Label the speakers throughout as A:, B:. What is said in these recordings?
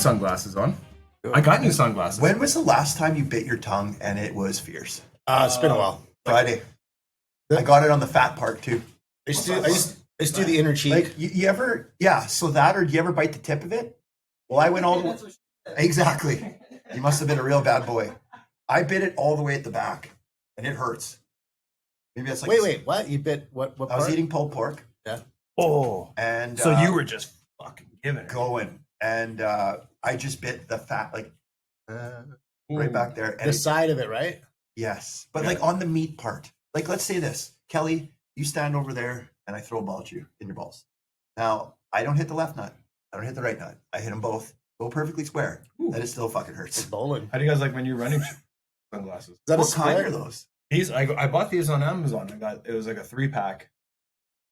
A: sunglasses on. I got new sunglasses.
B: When was the last time you bit your tongue and it was fierce?
C: It's been a while.
B: Friday. I got it on the fat part too.
C: I used to do the inner cheek.
B: Like you ever, so that, or do you ever bite the tip of it? Well, I went all the way. Exactly. You must have been a real bad boy. I bit it all the way at the back, and it hurts. Maybe that's like.
C: Wait, what? You bit what part?
B: I was eating pulled pork.
C: Yeah.
A: Oh,
B: and
A: so you were just fucking giving it.
B: Going, and I just bit the fat, like right back there. And
C: The side of it, right?
B: Yes, but like on the meat part. Like, let's say this, Kelly, you stand over there, and I throw a ball at you in your balls. Now, I don't hit the left nut. I don't hit the right nut. I hit them both. Go perfectly square.
A: Ooh.
B: And it still fucking hurts.
C: It's bowling.
A: How do you guys like when you're running sunglasses?
C: Is that
B: What
C: a
B: kind
C: split?
B: are those?
A: These I bought these on Amazon. It was like a 3-pack.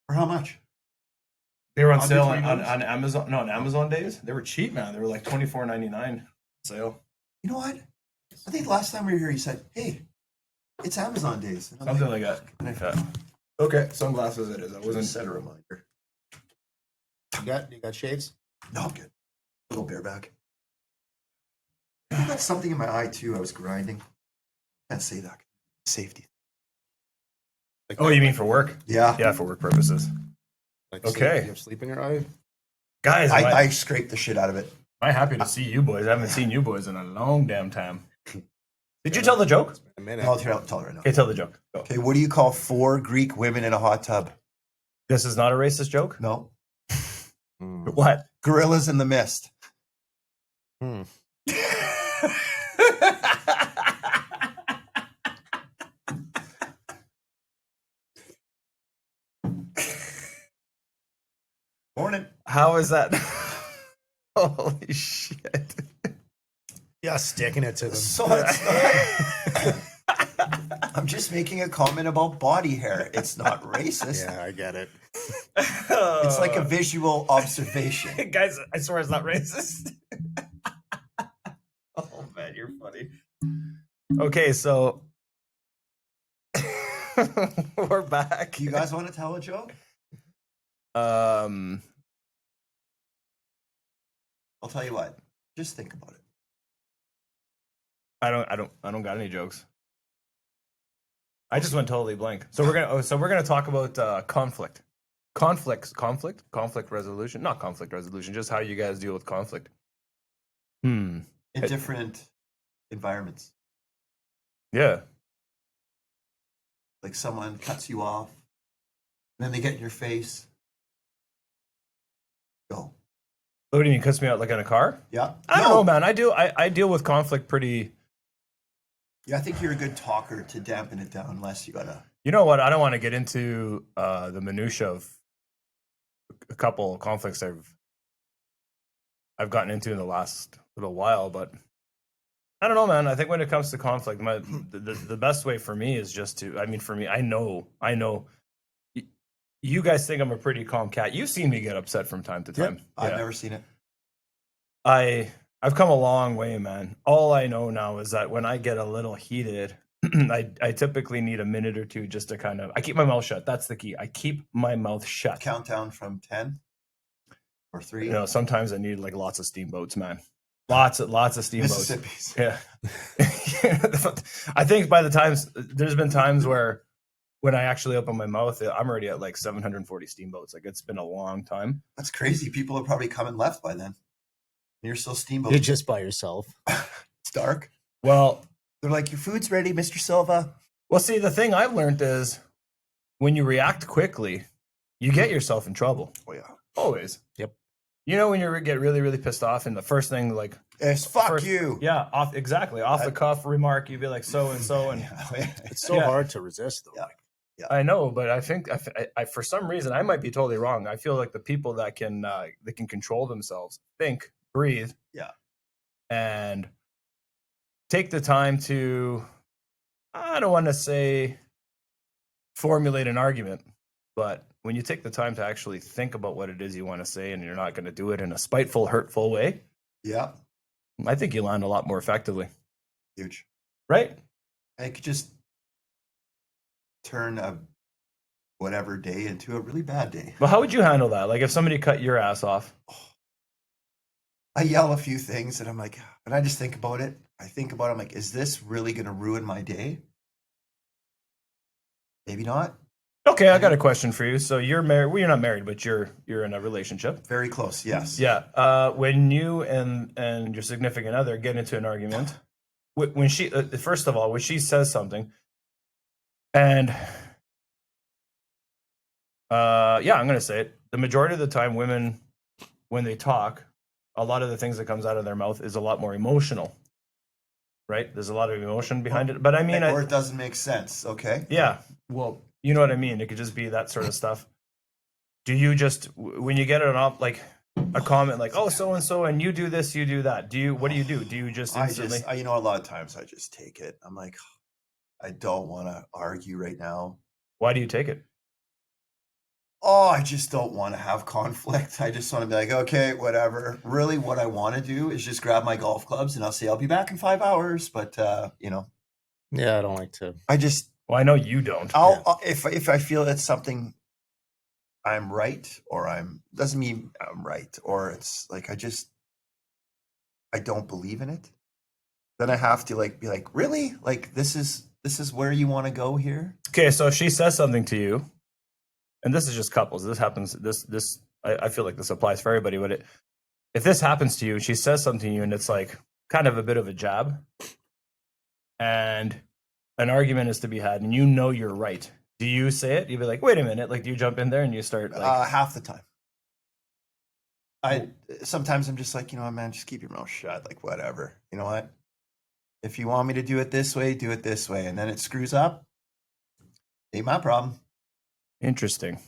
B: For how much?
A: They were on
B: Under
A: sale
B: $3?
A: on Amazon. No, on Amazon days. They were cheap, man. They were like $24.99 sale.
B: You know what? I think last time we were here, you said, "Hey, it's Amazon days." And I'm
A: Something like that.
B: and I
A: Yeah. Okay, sunglasses it is. I
B: wasn't
A: wasn't
B: set a reminder.
C: You got shades?
B: No, I'm good. Little bareback. I got something in my eye too. I was grinding. Can't say that. Safety.
C: Like
A: Oh, you mean for work?
B: Yeah.
A: Yeah, for work purposes.
C: Like
A: Okay.
C: You have sleep in your eye?
A: Guys, am
B: I scraped the shit out of it.
A: I happy to see you boys. I haven't seen you boys in a long damn time. Did you tell the joke?
C: It's been a minute.
B: I'll tell her right now.
A: Okay, tell the joke. Go.
B: Okay, what do you call 4 Greek women in a hot tub?
A: This is not a racist joke?
B: No.
C: Hmm.
A: What?
B: Gorillas in the mist.
C: Hmm.
B: Morning.
A: How is that? Holy shit.
C: Yeah, sticking it to them.
B: So it's not. I'm just making a comment about body hair. It's not racist.
C: Yeah, I get it.
B: It's like a visual observation.
A: Guys, I swear it's not racist. Oh man, you're funny. Okay, so we're back.
B: You guys want to tell a joke?
A: I'll
B: tell you what. Just think about it.
A: I don't got any jokes. I just went totally blank. So we're gonna talk about conflict resolution, not conflict resolution, just how you guys deal with conflict.
B: In different environments.
A: Yeah.
B: Like someone cuts you off, and then they get in your face. Go.
A: What do you mean, cuts me out like in a car?
B: Yeah.
A: I don't know, man. I deal with conflict pretty.
B: Yeah, I think you're a good talker to dampen it down, unless you gotta.
A: You know what? I don't want to get into the minutia of a couple of conflicts I've gotten into in the last little while, but I don't know, man. I think when it comes to conflict, the best way for me is just to. I mean, for me, I know. You guys think I'm a pretty calm cat. You've seen me get upset from time to time.
B: Yep, I've never seen it.
A: I've come a long way, man. All I know now is that when I get a little heated, I typically need a minute or two just to kind of. I keep my mouth shut. That's the key. I keep my mouth shut.
B: Countdown from 10 or 3.
A: You know, sometimes I need like lots of steamboats, man. Lots of steamboats.
B: Mississippi's.
A: Yeah. I think by the times there's been times where when I actually open my mouth, I'm already at like 740 steamboats. Like it's been a long time.
B: That's crazy. People are probably coming left by then. You're still steamboat.
C: You're just by yourself.
B: It's dark.
A: Well,
B: They're like, your food's ready, Mr. Silva.
A: well, see, the thing I've learned is when you react quickly, you get yourself in trouble.
B: Oh, yeah.
A: Always.
C: Yep.
A: You know, when you get really, really pissed off and the first thing, like,
B: It's fuck you.
A: yeah, off the cuff remark, you'd be like, so and so. And
C: It's so
A: Yeah.
C: hard to resist, though.
B: Yeah.
A: I know, but I think I for some reason, I might be totally wrong. I feel like the people that can control themselves, think, breathe,
B: Yeah.
A: and take the time to, I don't want to say formulate an argument, but when you take the time to actually think about what it is you want to say and you're not going to do it in a spiteful, hurtful way,
B: Yeah.
A: I think you land a lot more effectively.
B: Huge.
A: Right?
B: I could just turn a whatever day into a really bad day.
A: But how would you handle that? Like if somebody cut your ass off?
B: I yell a few things and I'm like, and I just think about it. I'm like, is this really going to ruin my day? Maybe not.
A: Okay, I got a question for you. So you're married. Well, you're not married, but you're in a relationship.
B: Very close. Yes.
A: Yeah. When you and your significant other get into an argument, when she first of all, when she says something, and yeah, I'm gonna say it. The majority of the time, women, when they talk, a lot of the things that comes out of their mouth is a lot more emotional. Right? There's a lot of emotion behind it. But I mean,
B: or it doesn't make sense. Okay.
A: Yeah. Well, you know what I mean. It could just be that sort of stuff. Do you just when you get it off like a comment like, "Oh, so and so, and you do this, you do that." What do you do? Do you just instantly?
B: You know, a lot of times I just take it. I'm like, I don't want to argue right now.
A: Why do you take it?
B: Oh, I just don't want to have conflict. I just want to be like, okay, whatever. Really, what I want to do is just grab my golf clubs and I'll say I'll be back in 5 hours. But you know,
C: Yeah, I don't like to.
A: Well, I know you don't.
B: If I feel it's something I'm right or doesn't mean I'm right, or it's like I don't believe in it, then I have to like be like, really? Like this is where you want to go here?
A: Okay, so if she says something to you, and this is just couples. This happens. I feel like this applies for everybody. But if this happens to you, she says something to you, and it's like kind of a bit of a jab, and an argument is to be had, and you know you're right. Do you say it? You'd be like, wait a minute. Like, do you jump in there and you start like
B: half the time? Sometimes I'm just like, you know, man, just keep your mouth shut. Like, whatever. You know what? If you want me to do it this way, do it this way, and then it screws up. Ain't my problem.
A: Interesting.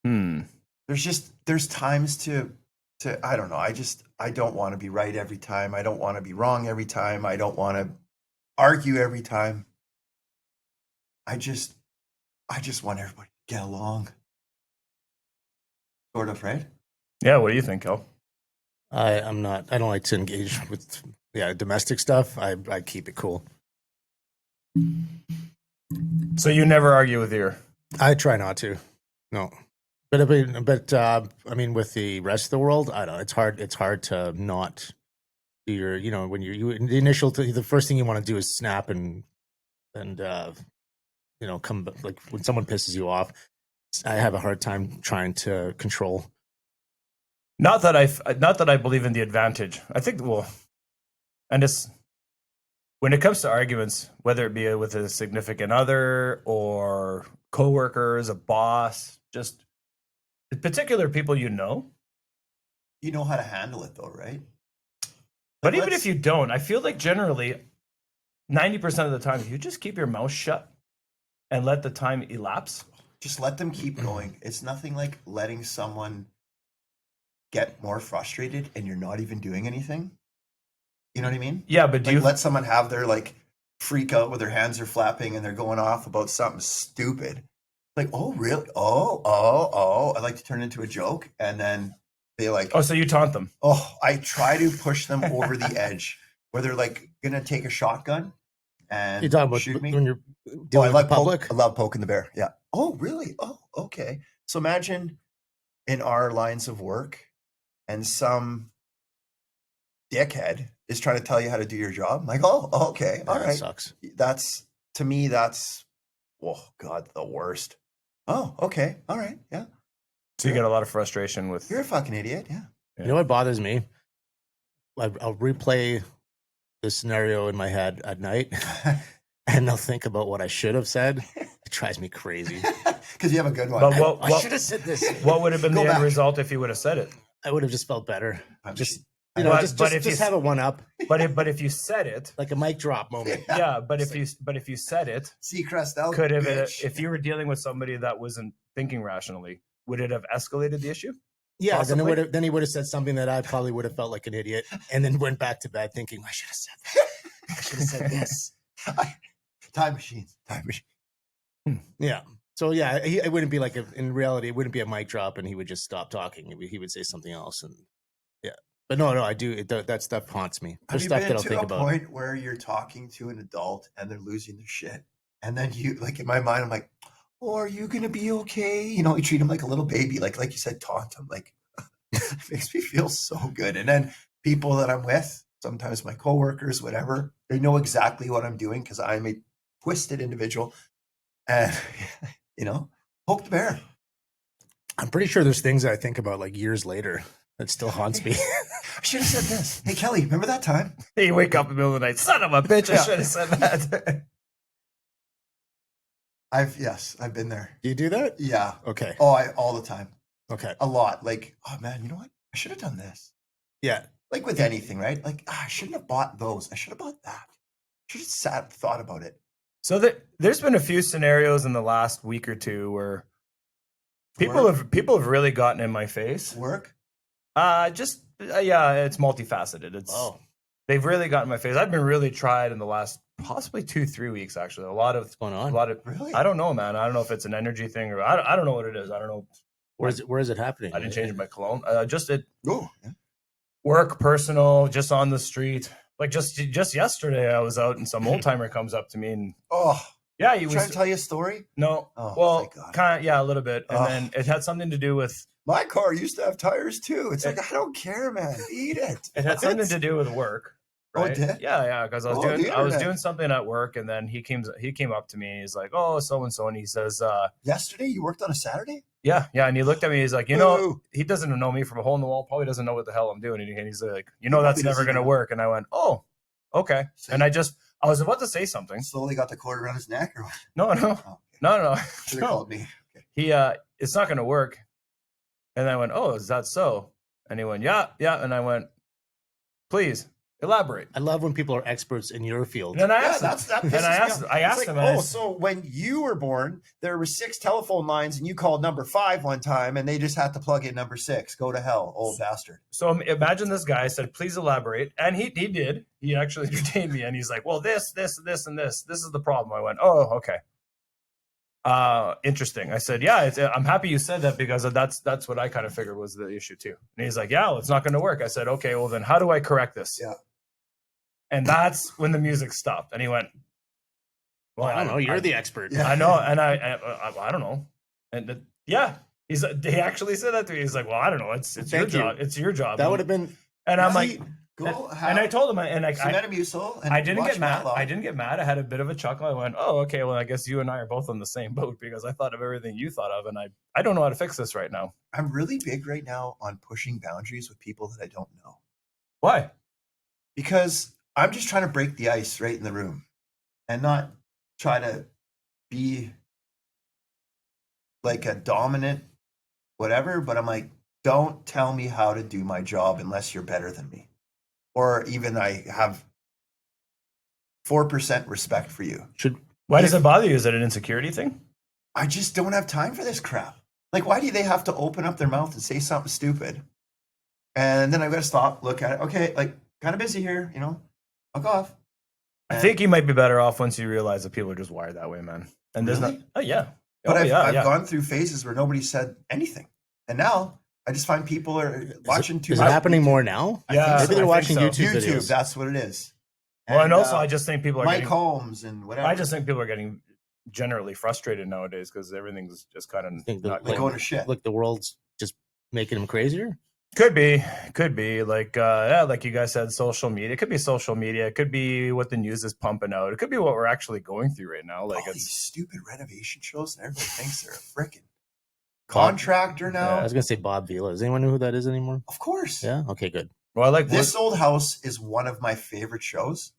B: There's times to I don't know. I don't want to be right every time. I don't want to be wrong every time. I don't want to argue every time. I just want everybody to get along. Sort of, right?
A: Yeah, what do you think, Kel?
C: I don't like to engage with domestic stuff. I keep it cool.
A: So you never argue with your
C: I try not to. No. But I mean, with the rest of the world, I don't know. It's hard to not do your, you know, when the first thing you want to do is snap and you know, come like when someone pisses you off. I have a hard time trying to control.
A: Not that I believe in the advantage. I think and it's when it comes to arguments, whether it be with a significant other or coworkers, a boss, just particular people you know
B: how to handle it though, right?
A: But even if you don't, I feel like generally 90% of the time, if you just keep your mouth shut and let the time elapse.
B: Just let them keep going. It's nothing like letting someone get more frustrated and you're not even doing anything. You know what I mean?
A: Yeah, but do you
B: let someone have their like freak out where their hands are flapping and they're going off about something stupid? Like, oh, really? Oh. I like to turn it into a joke. And then they like...
A: Oh, so you taunt them.
B: Oh, I try to push them over the edge where they're like going to take a shotgun and
C: you're talking about
B: shoot me.
C: When you're dealing with public?
B: I love poking the bear. Yeah. Oh, really? Oh, okay. So imagine in our lines of work and some dickhead is trying to tell you how to do your job. I'm like, oh, okay. All right.
C: That sucks.
B: To me, oh God, the worst. Oh, okay. All right. Yeah.
A: So you get a lot of frustration with...
B: You're a fucking idiot. Yeah.
C: You know what bothers me? I'll replay the scenario in my head at night and I'll think about what I should have said. It drives me crazy.
B: Because you have a good one.
A: But
C: I should have said this.
A: What would have been the end result if you would have said it?
C: I would have just felt better. Just
A: Just
C: have a one up.
A: But if you said it,
C: like a mic drop moment.
A: Yeah, but if you said it,
B: Seacrest,
A: could have if you were dealing with somebody that wasn't thinking rationally, would it have escalated the issue?
C: Yeah,
A: Possibly?
C: then he would have said something that I probably would have felt like an idiot, and then went back to bed thinking I should have said that. I should have said this.
B: Time machine.
C: Yeah. So yeah, it wouldn't be like in reality, it wouldn't be a mic drop, and he would just stop talking. He would say something else, and yeah. But no, I do. That stuff haunts me. There's stuff that I'll think about.
B: Have you been to a point where you're talking to an adult and they're losing their shit, and then you, like in my mind, I'm like, "Oh, are you gonna be okay?" You know, you treat them like a little baby, like you said, taunt them. Like, it makes me feel so good. And then people that I'm with, sometimes my coworkers, whatever, they know exactly what I'm doing because I'm a twisted individual. And, poke the bear.
C: I'm pretty sure there's things that I think about like years later that still haunts me.
B: I should have said this. Hey, Kelly, remember that time?
A: You wake up in the middle of the night, son of a bitch, I
B: Yeah.
A: should have said that.
B: I've been there.
C: Do you do that?
B: Yeah.
C: Okay.
B: Oh, all the time.
C: Okay.
B: A lot. Like, oh man, you know what? I should have done this.
C: Yeah.
B: Like with anything, right? Like, I shouldn't have bought those. I should have bought that. Should have thought about it.
A: So there's been a few scenarios in the last week or two where people have really gotten in my face.
B: Work?
A: Yeah, it's multifaceted. They've really gotten in my face. I've been really tried in the last possibly 2-3 weeks actually.
C: What's going on?
B: Really?
A: I don't know, man. I don't know if it's an energy thing or I don't know what it is. I don't know.
C: Where is it happening?
A: I didn't change my cologne.
B: Yeah.
A: Work, personal, just on the street. Like just yesterday, I was out and some old timer comes up to me and yeah, he was
B: trying to tell you a story.
A: No,
B: Oh,
A: well,
B: thank God.
A: kind of, yeah, a little bit, and then it had something to do with
B: My car used to have tires too. It's like I don't care, man. Eat it.
A: it had something to do with work.
B: Oh,
A: Right?
B: it did?
A: Yeah, because I was
B: Oh, the
A: I was
B: internet.
A: doing something at work, and then he came up to me. He's like, "Oh, so and so," and he says,
B: Yesterday, you worked on a Saturday?
A: Yeah, and he looked at me. He's like,
B: Ooh.
A: he doesn't know me from a hole in the wall. Probably doesn't know what the hell I'm doing. And he's like,
B: He
A: that's
B: probably
A: never
B: doesn't
A: going to
B: know.
A: work. And I went, oh, okay.
B: See?
A: And I was about to say something.
B: Slowly got the cord around his neck, or what?
A: No,
B: Oh, okay.
A: no.
B: Should have
A: No.
B: called me. Okay.
A: He, it's not going to work. And I went, oh, is that so? And he went, yeah. And I went, please elaborate.
C: I love when people are experts in your field.
A: And then I
B: Yeah,
A: asked him,
B: that
A: and
B: pisses
A: I
B: me
A: asked,
B: off.
A: I asked
B: It's
A: him,
B: like,
A: and I
B: so when you were born, there were 6 telephone lines, and you called number 5 one time, and they just had to plug in number 6. Go to hell, old bastard.
A: So imagine this guy said, please elaborate. And he did. He actually entertained me. And he's like, well, this, and this. This is the problem. I went, oh, okay. Interesting. I said, yeah, I'm happy you said that because that's what I kind of figured was the issue too. And he's like, yeah, well, it's not going to work. I said, okay, well then how do I correct this?
B: Yeah.
A: And that's when the music stopped. And he went,
C: Well, I don't know. You're the expert.
B: Yeah.
A: I know. And I don't know. And yeah, he actually said that to me. He's like, well, I don't know. It's your
C: Thank you.
A: job. It's your job.
C: That would have been.
A: And I'm
B: See,
A: like,
B: go
A: and I told him, and I
B: Metamucil, and
A: I didn't
B: watch
A: get mad.
B: Matlock.
A: I didn't get mad. I had a bit of a chuckle. I went, "Oh, okay. Well, I guess you and I are both on the same boat because I thought of everything you thought of, and I don't know how to fix this right now."
B: I'm really big right now on pushing boundaries with people that I don't know
A: Why?
B: because I'm just trying to break the ice right in the room and not try to be like a dominant whatever, but I'm like, don't tell me how to do my job unless you're better than me. Or even I have 4% respect for you.
A: Why does it bother you? Is it an insecurity thing?
B: I just don't have time for this crap. Like, why do they have to open up their mouth and say something stupid? And then I've got to stop, look at it. Okay, like, kind of busy here, fuck off.
A: I think you might be better off once you realize that people are just wired that way, man. And there's
B: Really?
A: not. Oh yeah.
B: But
A: Oh,
B: I've
A: yeah.
B: gone through phases where nobody said anything. And now I just find people are watching too
C: Is it
B: much
C: happening
B: YouTube.
C: more now?
B: I
A: Yeah,
B: think
C: Maybe
B: so.
C: they're
A: I think
C: watching
A: so.
C: YouTube
B: YouTube,
C: videos.
B: that's what it is.
A: Well, and also
B: uh,
A: I just think people are
B: Mike
A: getting.
B: Holmes and whatever.
A: I just think people are getting generally frustrated nowadays because everything's just kind of
C: think
A: not
B: like
A: going.
B: going to shit.
C: Like the world's just making them crazier.
A: Could be like like you guys said, social media. It could be social media. It could be what the news is pumping out. It could be what we're actually going through right now. Like
B: All these
A: it's
B: stupid renovation shows, and everybody thinks they're a freaking contractor now.
C: I was gonna say Bob Vila. Does anyone know who that is anymore?
B: Of course.
C: Yeah. Okay. Good.
A: well, I like
B: This Old House is one of my favorite shows.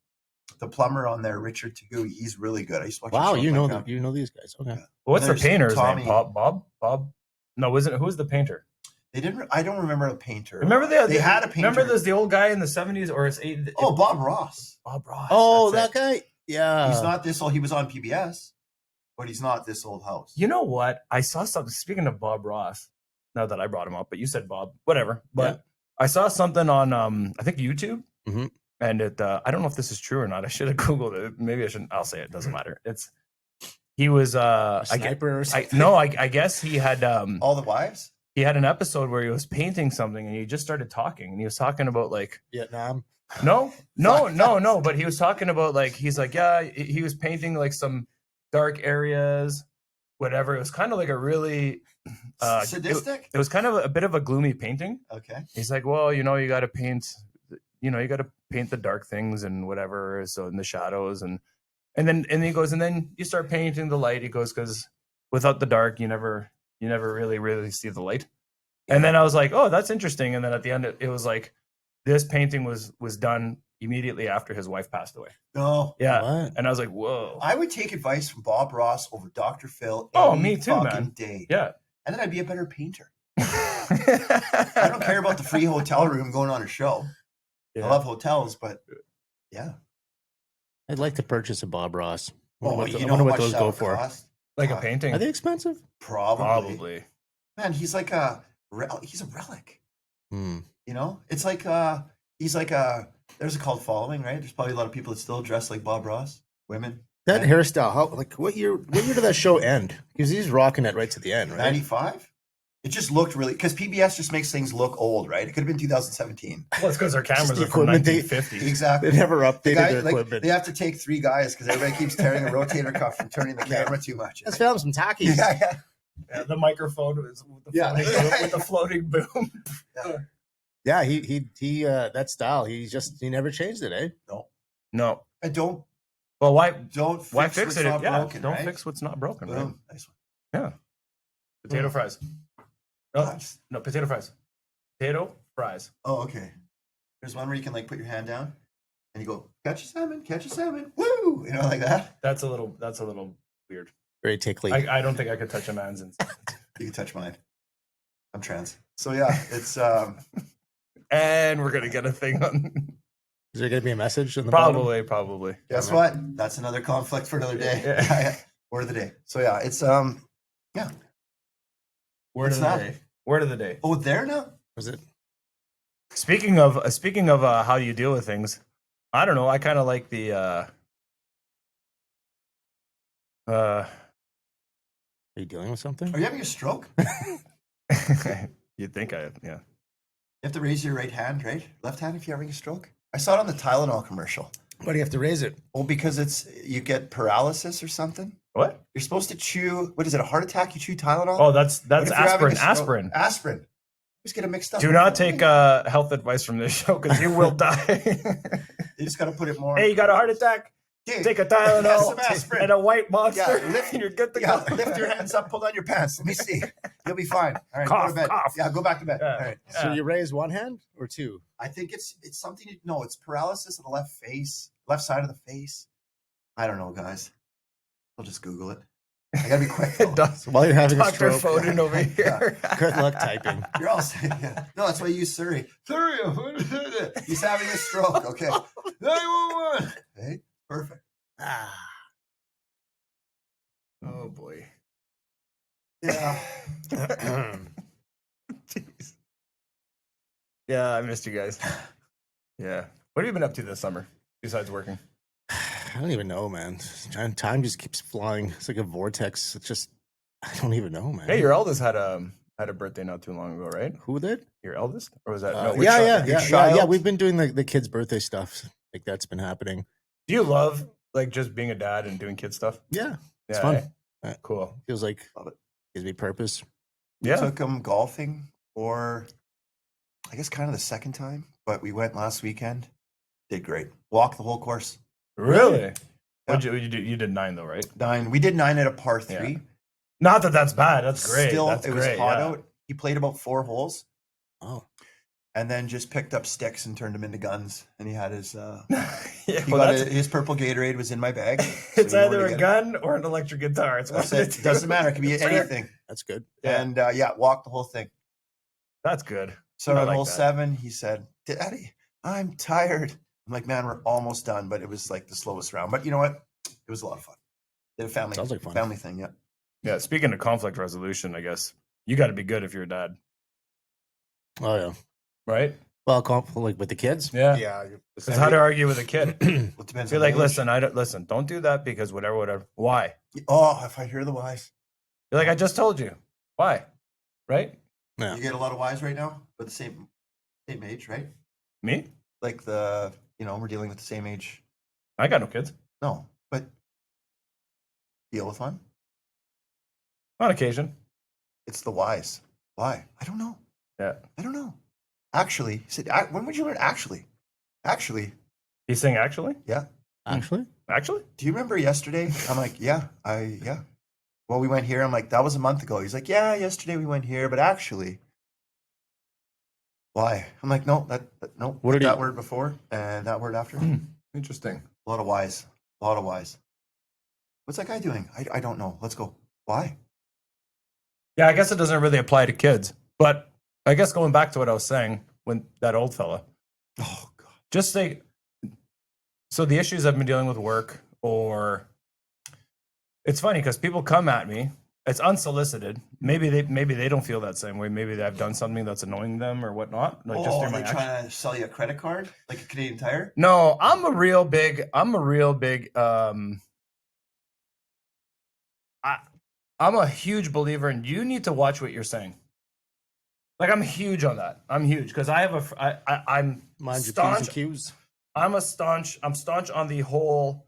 B: The plumber on there, Richard Tagui, he's really good. I used to watch.
C: Wow.
B: his show
C: You
B: with my
C: know
B: grandpa.
C: you know these guys. Okay.
B: Yeah.
A: What's the
B: There's
A: painter's
B: Tommy.
A: name? Bob? No, isn't it? Who's the painter?
B: They didn't. I don't remember a painter.
A: Remember
B: they had a painter.
A: Remember there's the old guy in the 70s or it's
B: Bob Ross.
A: Bob Ross.
C: Oh,
A: that's
C: that
A: it.
C: guy. Yeah.
B: He's not this old. He was on PBS, but he's not this Old House.
A: You know what? I saw something. Speaking of Bob Ross, not that I brought him up, but you said Bob, whatever. But I saw something on I think YouTube,
C: Mhm.
A: and it. I don't know if this is true or not. I should have googled it. Maybe I shouldn't. I'll say it. Doesn't matter. He was
C: a sniper or something.
A: I guess he had
B: All the wives.
A: he had an episode where he was painting something and he just started talking and he was talking about like
C: Vietnam.
A: no, but he was talking about like he's like yeah he was painting like some dark areas, whatever. It was kind of like a really
B: Sadistic.
A: it was kind of a bit of a gloomy painting.
B: Okay.
A: He's like, well, you got to paint you got to paint the dark things and whatever, so in the shadows, and then he goes, and then you start painting the light. He goes, because without the dark, you never really see the light. And then I was like, oh, that's interesting. And then at the end, it was like, this painting was done immediately after his wife passed away.
B: No.
A: Yeah.
C: What?
A: And I was like, whoa.
B: I would take advice from Bob Ross over Dr. Phil
A: Oh,
B: any
A: me too,
B: fucking
A: man.
B: day.
A: Yeah.
B: And then I'd be a better painter. I don't care about the free hotel room going on a show.
A: Yeah.
B: I love hotels, but yeah.
C: I'd like to purchase a Bob Ross. I
B: Well,
C: wonder
B: you
C: what,
B: know
C: I wonder
B: how
C: what
B: much
C: those
B: that
C: go
B: would
C: for.
B: cost?
A: Like a painting.
C: Are they expensive?
B: Probably. Man, he's like he's a relic.
C: Hmm.
B: You know, it's like he's like there's a cult following, right? There's probably a lot of people that still dress like Bob Ross, women.
C: That
B: men.
C: hairstyle, what year did that show end? Because he's rocking it right to the end, right?
B: 95. It just looked really, because PBS just makes things look old, right? It could have been 2017.
A: Well, it's because our cameras
C: the
A: are from
C: equipment they-
A: 1950s.
B: Exactly.
C: They never updated
B: The guy,
C: their
B: like,
C: equipment.
B: they have to take 3 guys because everybody keeps tearing a rotator cuff and turning the camera too much.
C: Let's film some talkies.
B: Yeah.
A: Yeah, the microphone was with the,
B: Yeah.
A: floating, with the floating boom.
C: Yeah, he that style, he never changed it, eh?
A: No.
B: And don't
A: Well, why
B: fix
A: fix
B: what's
A: it?
B: not
A: Yeah,
B: broken,
A: don't
B: right?
A: fix what's not broken. Right?
B: Boom. Nice one.
A: Yeah. Potato fries. No,
B: Nice.
A: no, potato fries. Potato fries.
B: Oh, okay. There's one where you can like put your hand down and you go, catch a salmon, woo! You know, like that.
A: That's a little weird.
C: Very tickly.
A: I don't think I could touch a man's inside.
B: You can touch mine. I'm trans. So yeah, it's
A: And we're gonna get a thing on.
C: Is there going to be a message in the bottom?
A: Probably.
B: guess what? That's another conflict for another day.
A: Yeah.
B: Word of the day. So yeah, it's yeah.
A: Word
B: What's
A: of the
B: that?
A: day. Word of the day.
B: Oh, there now?
C: Was it?
A: Speaking of how you deal with things, I don't know. I kind of like the
C: Are you dealing with something?
B: Are you having a stroke?
A: You'd think yeah.
B: You have to raise your right hand, right? Left hand if you're having a stroke? I saw it on the Tylenol commercial.
C: Why do you have to raise it?
B: Oh, because you get paralysis or something.
A: What?
B: You're supposed to chew. What is it? A heart attack? You chew Tylenol?
A: Oh, that's
B: What if you're having
A: aspirin.
B: a stroke?
A: Aspirin.
B: Aspirin. Just get it mixed up.
A: Do not take health advice from this show because you will die.
B: You just got to put it more.
A: Hey, you got a heart attack?
B: Dude,
A: Take a
B: have
A: Tylenol
B: some aspirin.
A: and a white monster,
B: Yeah, lift-
A: and you're good to
B: Yeah,
A: go.
B: lift your hands up, pull down your pants. Let me see. You'll be fine. All right, go
A: Cough,
B: to bed.
A: cough.
B: Yeah, go back to bed.
A: Yeah.
B: All right.
C: So you raise one hand or two?
B: I think it's something. No, it's paralysis of the left side of the face. I don't know, guys. I'll just Google it. I gotta be quick.
A: It does.
C: While you're having a
A: Dr.
C: stroke.
A: Foden over here.
C: Good luck typing.
B: You're all saying, yeah. No, that's why you use Surrey. Surrey, he's having a stroke. Okay. 911. Hey, perfect.
C: Ah.
A: Oh boy.
B: Yeah.
A: Jeez. Yeah, I missed you guys. Yeah. What have you been up to this summer besides working?
C: I don't even know, man. Time just keeps flying. It's like a vortex. It's just, I don't even know, man.
A: Hey, your eldest had a birthday not too long ago, right?
C: Who did?
A: Your eldest, or was that
C: Yeah.
B: child?
C: We've been doing the kids' birthday stuff. Like that's been happening.
A: Do you love like just being a dad and doing kid stuff?
C: Yeah, it's
A: Yeah,
C: fun.
A: eh? Cool.
C: Feels like
B: Love it.
C: gives me purpose.
A: Yeah.
B: Took him golfing for, I guess, kind of the second time, but we went last weekend. Did great. Walked the whole course.
A: Really?
B: Yeah.
A: What'd you do? You did 9 though, right?
B: 9. We did 9 at a par 3.
A: Yeah. Not that that's bad. That's great.
B: Still,
A: That's
B: it
A: great.
B: was hot
A: yeah.
B: out. He played about 4 holes
C: Oh,
B: and then just picked up sticks and turned them into guns. And he had his,
A: Yeah,
B: he
A: well,
B: got
A: that's-
B: his purple Gatorade was in my bag. so
A: it's
B: we know where
A: either
B: to
A: a
B: get it.
A: gun or an electric guitar. It's one
B: That's
A: of the
B: it.
A: two.
B: Doesn't matter. It can be
A: That's fair.
B: anything.
C: that's good.
A: Yeah.
B: And walked the whole thing.
A: That's good.
B: So
A: I
B: on
A: like
B: hole
A: that.
B: 7, he said, "Daddy, I'm tired." I'm like, "Man, we're almost done," but it was like the slowest round. But you know what? It was a lot of fun. Did a family
C: Sounds like fun.
B: family thing. Yeah.
A: Yeah. Speaking of conflict resolution, I guess you got to be good if you're a dad,
C: Oh yeah.
A: right?
C: Well, like with the kids.
A: Yeah.
C: Yeah.
A: It's how to argue with a kid.
B: Well, it depends.
A: Be
B: on
A: like,
B: the age.
A: listen, don't do that because whatever. Why?
B: Oh, if I hear the whys,
A: You're like, I just told you. Why? Right?
C: Yeah.
B: you get a lot of whys right now, but the same age, right?
A: Me?
B: Like we're dealing with the same age.
A: I got no kids.
B: No, but deal with one.
A: On occasion.
B: It's the whys. Why? I don't know.
A: Yeah.
B: I don't know. Actually, he said, when would you learn actually? Actually,
A: He's saying actually?
B: yeah.
C: Actually,
A: Actually?
B: Do you remember yesterday? I'm like, yeah. Well, we went here. I'm like, that was a month ago. He's like, yeah, yesterday we went here, but actually, why? I'm like, no, no.
C: What did
B: that
C: he-
B: word before and that word after.
A: Interesting.
B: A lot of whys. A lot of whys. What's that guy doing? I don't know. Let's go. Why?
A: Yeah, I guess it doesn't really apply to kids. But I guess going back to what I was saying when that old fella,
B: Oh God.
A: just say, so the issues I've been dealing with work, or it's funny because people come at me. It's unsolicited. Maybe they don't feel that same way. Maybe I've done something that's annoying them or whatnot. Like just
B: Oh,
A: through
B: are
A: my
B: they
A: actions.
B: trying to sell you a credit card like a Canadian Tire?
A: No, I'm a real big I'm a huge believer in you need to watch what you're saying. Like I'm huge on that. I'm huge because I have I'm
C: mind your P's
A: staunch.
C: and Q's.
A: I'm staunch on the whole.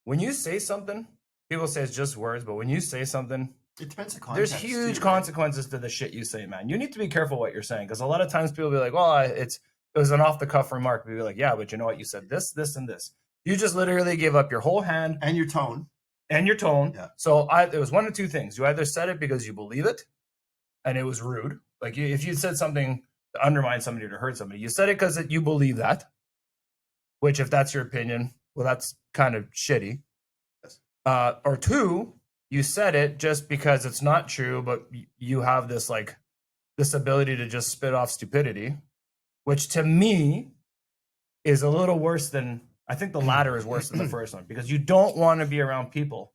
A: When you say something, people say it's just words, but when you say something,
B: It depends on context.
A: there's huge consequences to the shit you say, man. You need to be careful what you're saying because a lot of times people be like, "Well, it was an off the cuff remark." We'd be like, "Yeah, but you know what? You said this, this, and this. You just literally gave up your whole hand
B: And your tone.
A: and your tone."
B: Yeah.
A: So there was one of two things. You either said it because you believe it, and it was rude. Like if you said something to undermine somebody or to hurt somebody, you said it because you believe that. Which, if that's your opinion, well, that's kind of shitty.
B: Yes.
A: Or two, you said it just because it's not true, but you have this ability to just spit off stupidity, which to me is a little worse than I think the latter is worse than the first one because you don't want to be around people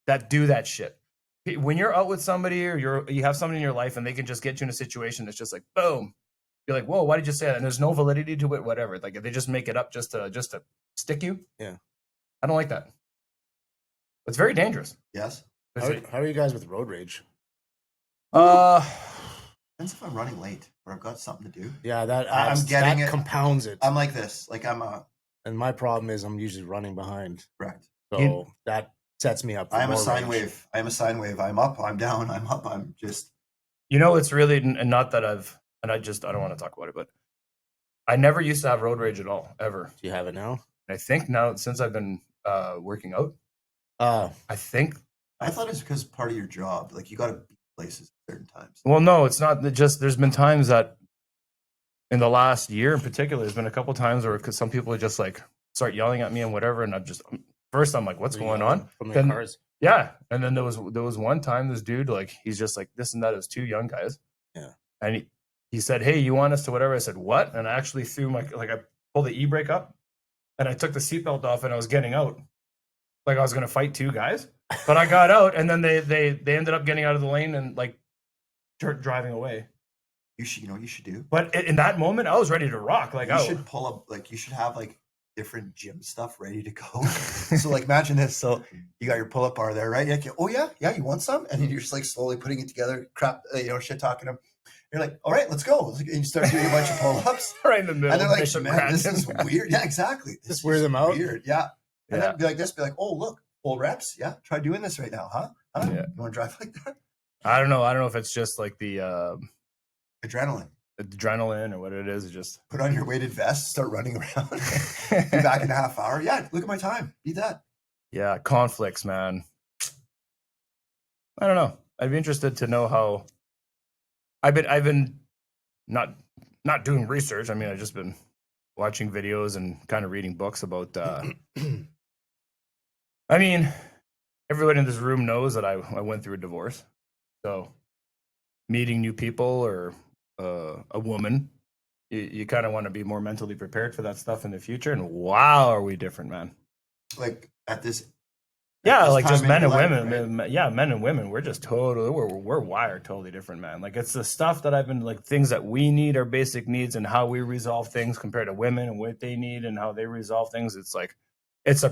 A: that do that shit. When you're out with somebody or you have somebody in your life and they can just get you in a situation that's just like boom, you're like, whoa, why did you say that? And there's no validity to it, whatever. Like they just make it up just to stick you.
C: Yeah.
A: I don't like that. It's very dangerous.
B: Yes.
C: How are you guys with road rage?
B: Depends if I'm running late or I've got something to do.
C: Yeah, that
B: I'm getting
C: that
B: it.
C: compounds it.
B: I'm like this. Like
C: And my problem is I'm usually running behind,
B: correct.
C: so that sets me up. For
B: I am a
C: more
B: sine
C: rage.
B: wave. I am a sine wave. I'm up. I'm down. I'm up. I'm just.
A: it's really, and not that I don't want to talk about it, but I never used to have road rage at all, ever.
C: Do you have it now?
A: And I think now, since I've been working out, I think.
B: I thought it's because part of your job. Like you got to be places at certain times.
A: Well, no, it's not. Just there's been times that in the last year in particular, there's been a couple times where because some people would just like start yelling at me and whatever, and I'm like, what's going on?
C: From the cars?
A: Yeah, and then there was one time this dude he's just like this and that. It was two young guys.
C: Yeah,
A: and he said, "Hey, you want us to whatever?" I said, "What?" And I actually threw I pulled the e-brake up, and I took the seatbelt off, and I was getting out, like I was gonna fight two guys. But I got out, and then they ended up getting out of the lane and driving away.
B: You should do.
A: But in that moment, I was ready to rock. Like
B: you should pull up. Like you should have different gym stuff ready to go. So imagine this. So you got your pull-up bar there, right? Like, oh yeah, you want some? And then you're just slowly putting it together, shit talking them. You're like, all right, let's go. And you start doing a bunch of pull-ups.
A: Right in the middle.
B: And they're like, man, this is weird. Yeah, exactly.
C: Just wear them out.
B: Weird. Yeah. And then be like, oh look, full reps. Yeah, try doing this right now, huh?
A: Yeah.
B: You want to drive like that?
A: I don't know if it's just like the adrenaline or what it is. It just
B: put on your weighted vest, start running around. Be back in a half hour. Yeah, look at my time. Be that.
A: Yeah, conflicts, man. I don't know. I'd be interested to know how. I've been not doing research. I mean, I've just been watching videos and kind of reading books about. I mean, everyone in this room knows that I went through a divorce, so meeting new people or a woman, you kind of want to be more mentally prepared for that stuff in the future. And wow, are we different, man?
B: Like at this.
A: Yeah, like just men and
B: life,
A: women.
B: right?
A: Yeah, men and women. We're just we're wired totally different, man. Like it's the stuff that I've been things that we need, our basic needs, and how we resolve things compared to women and what they need and how they resolve things. It's it's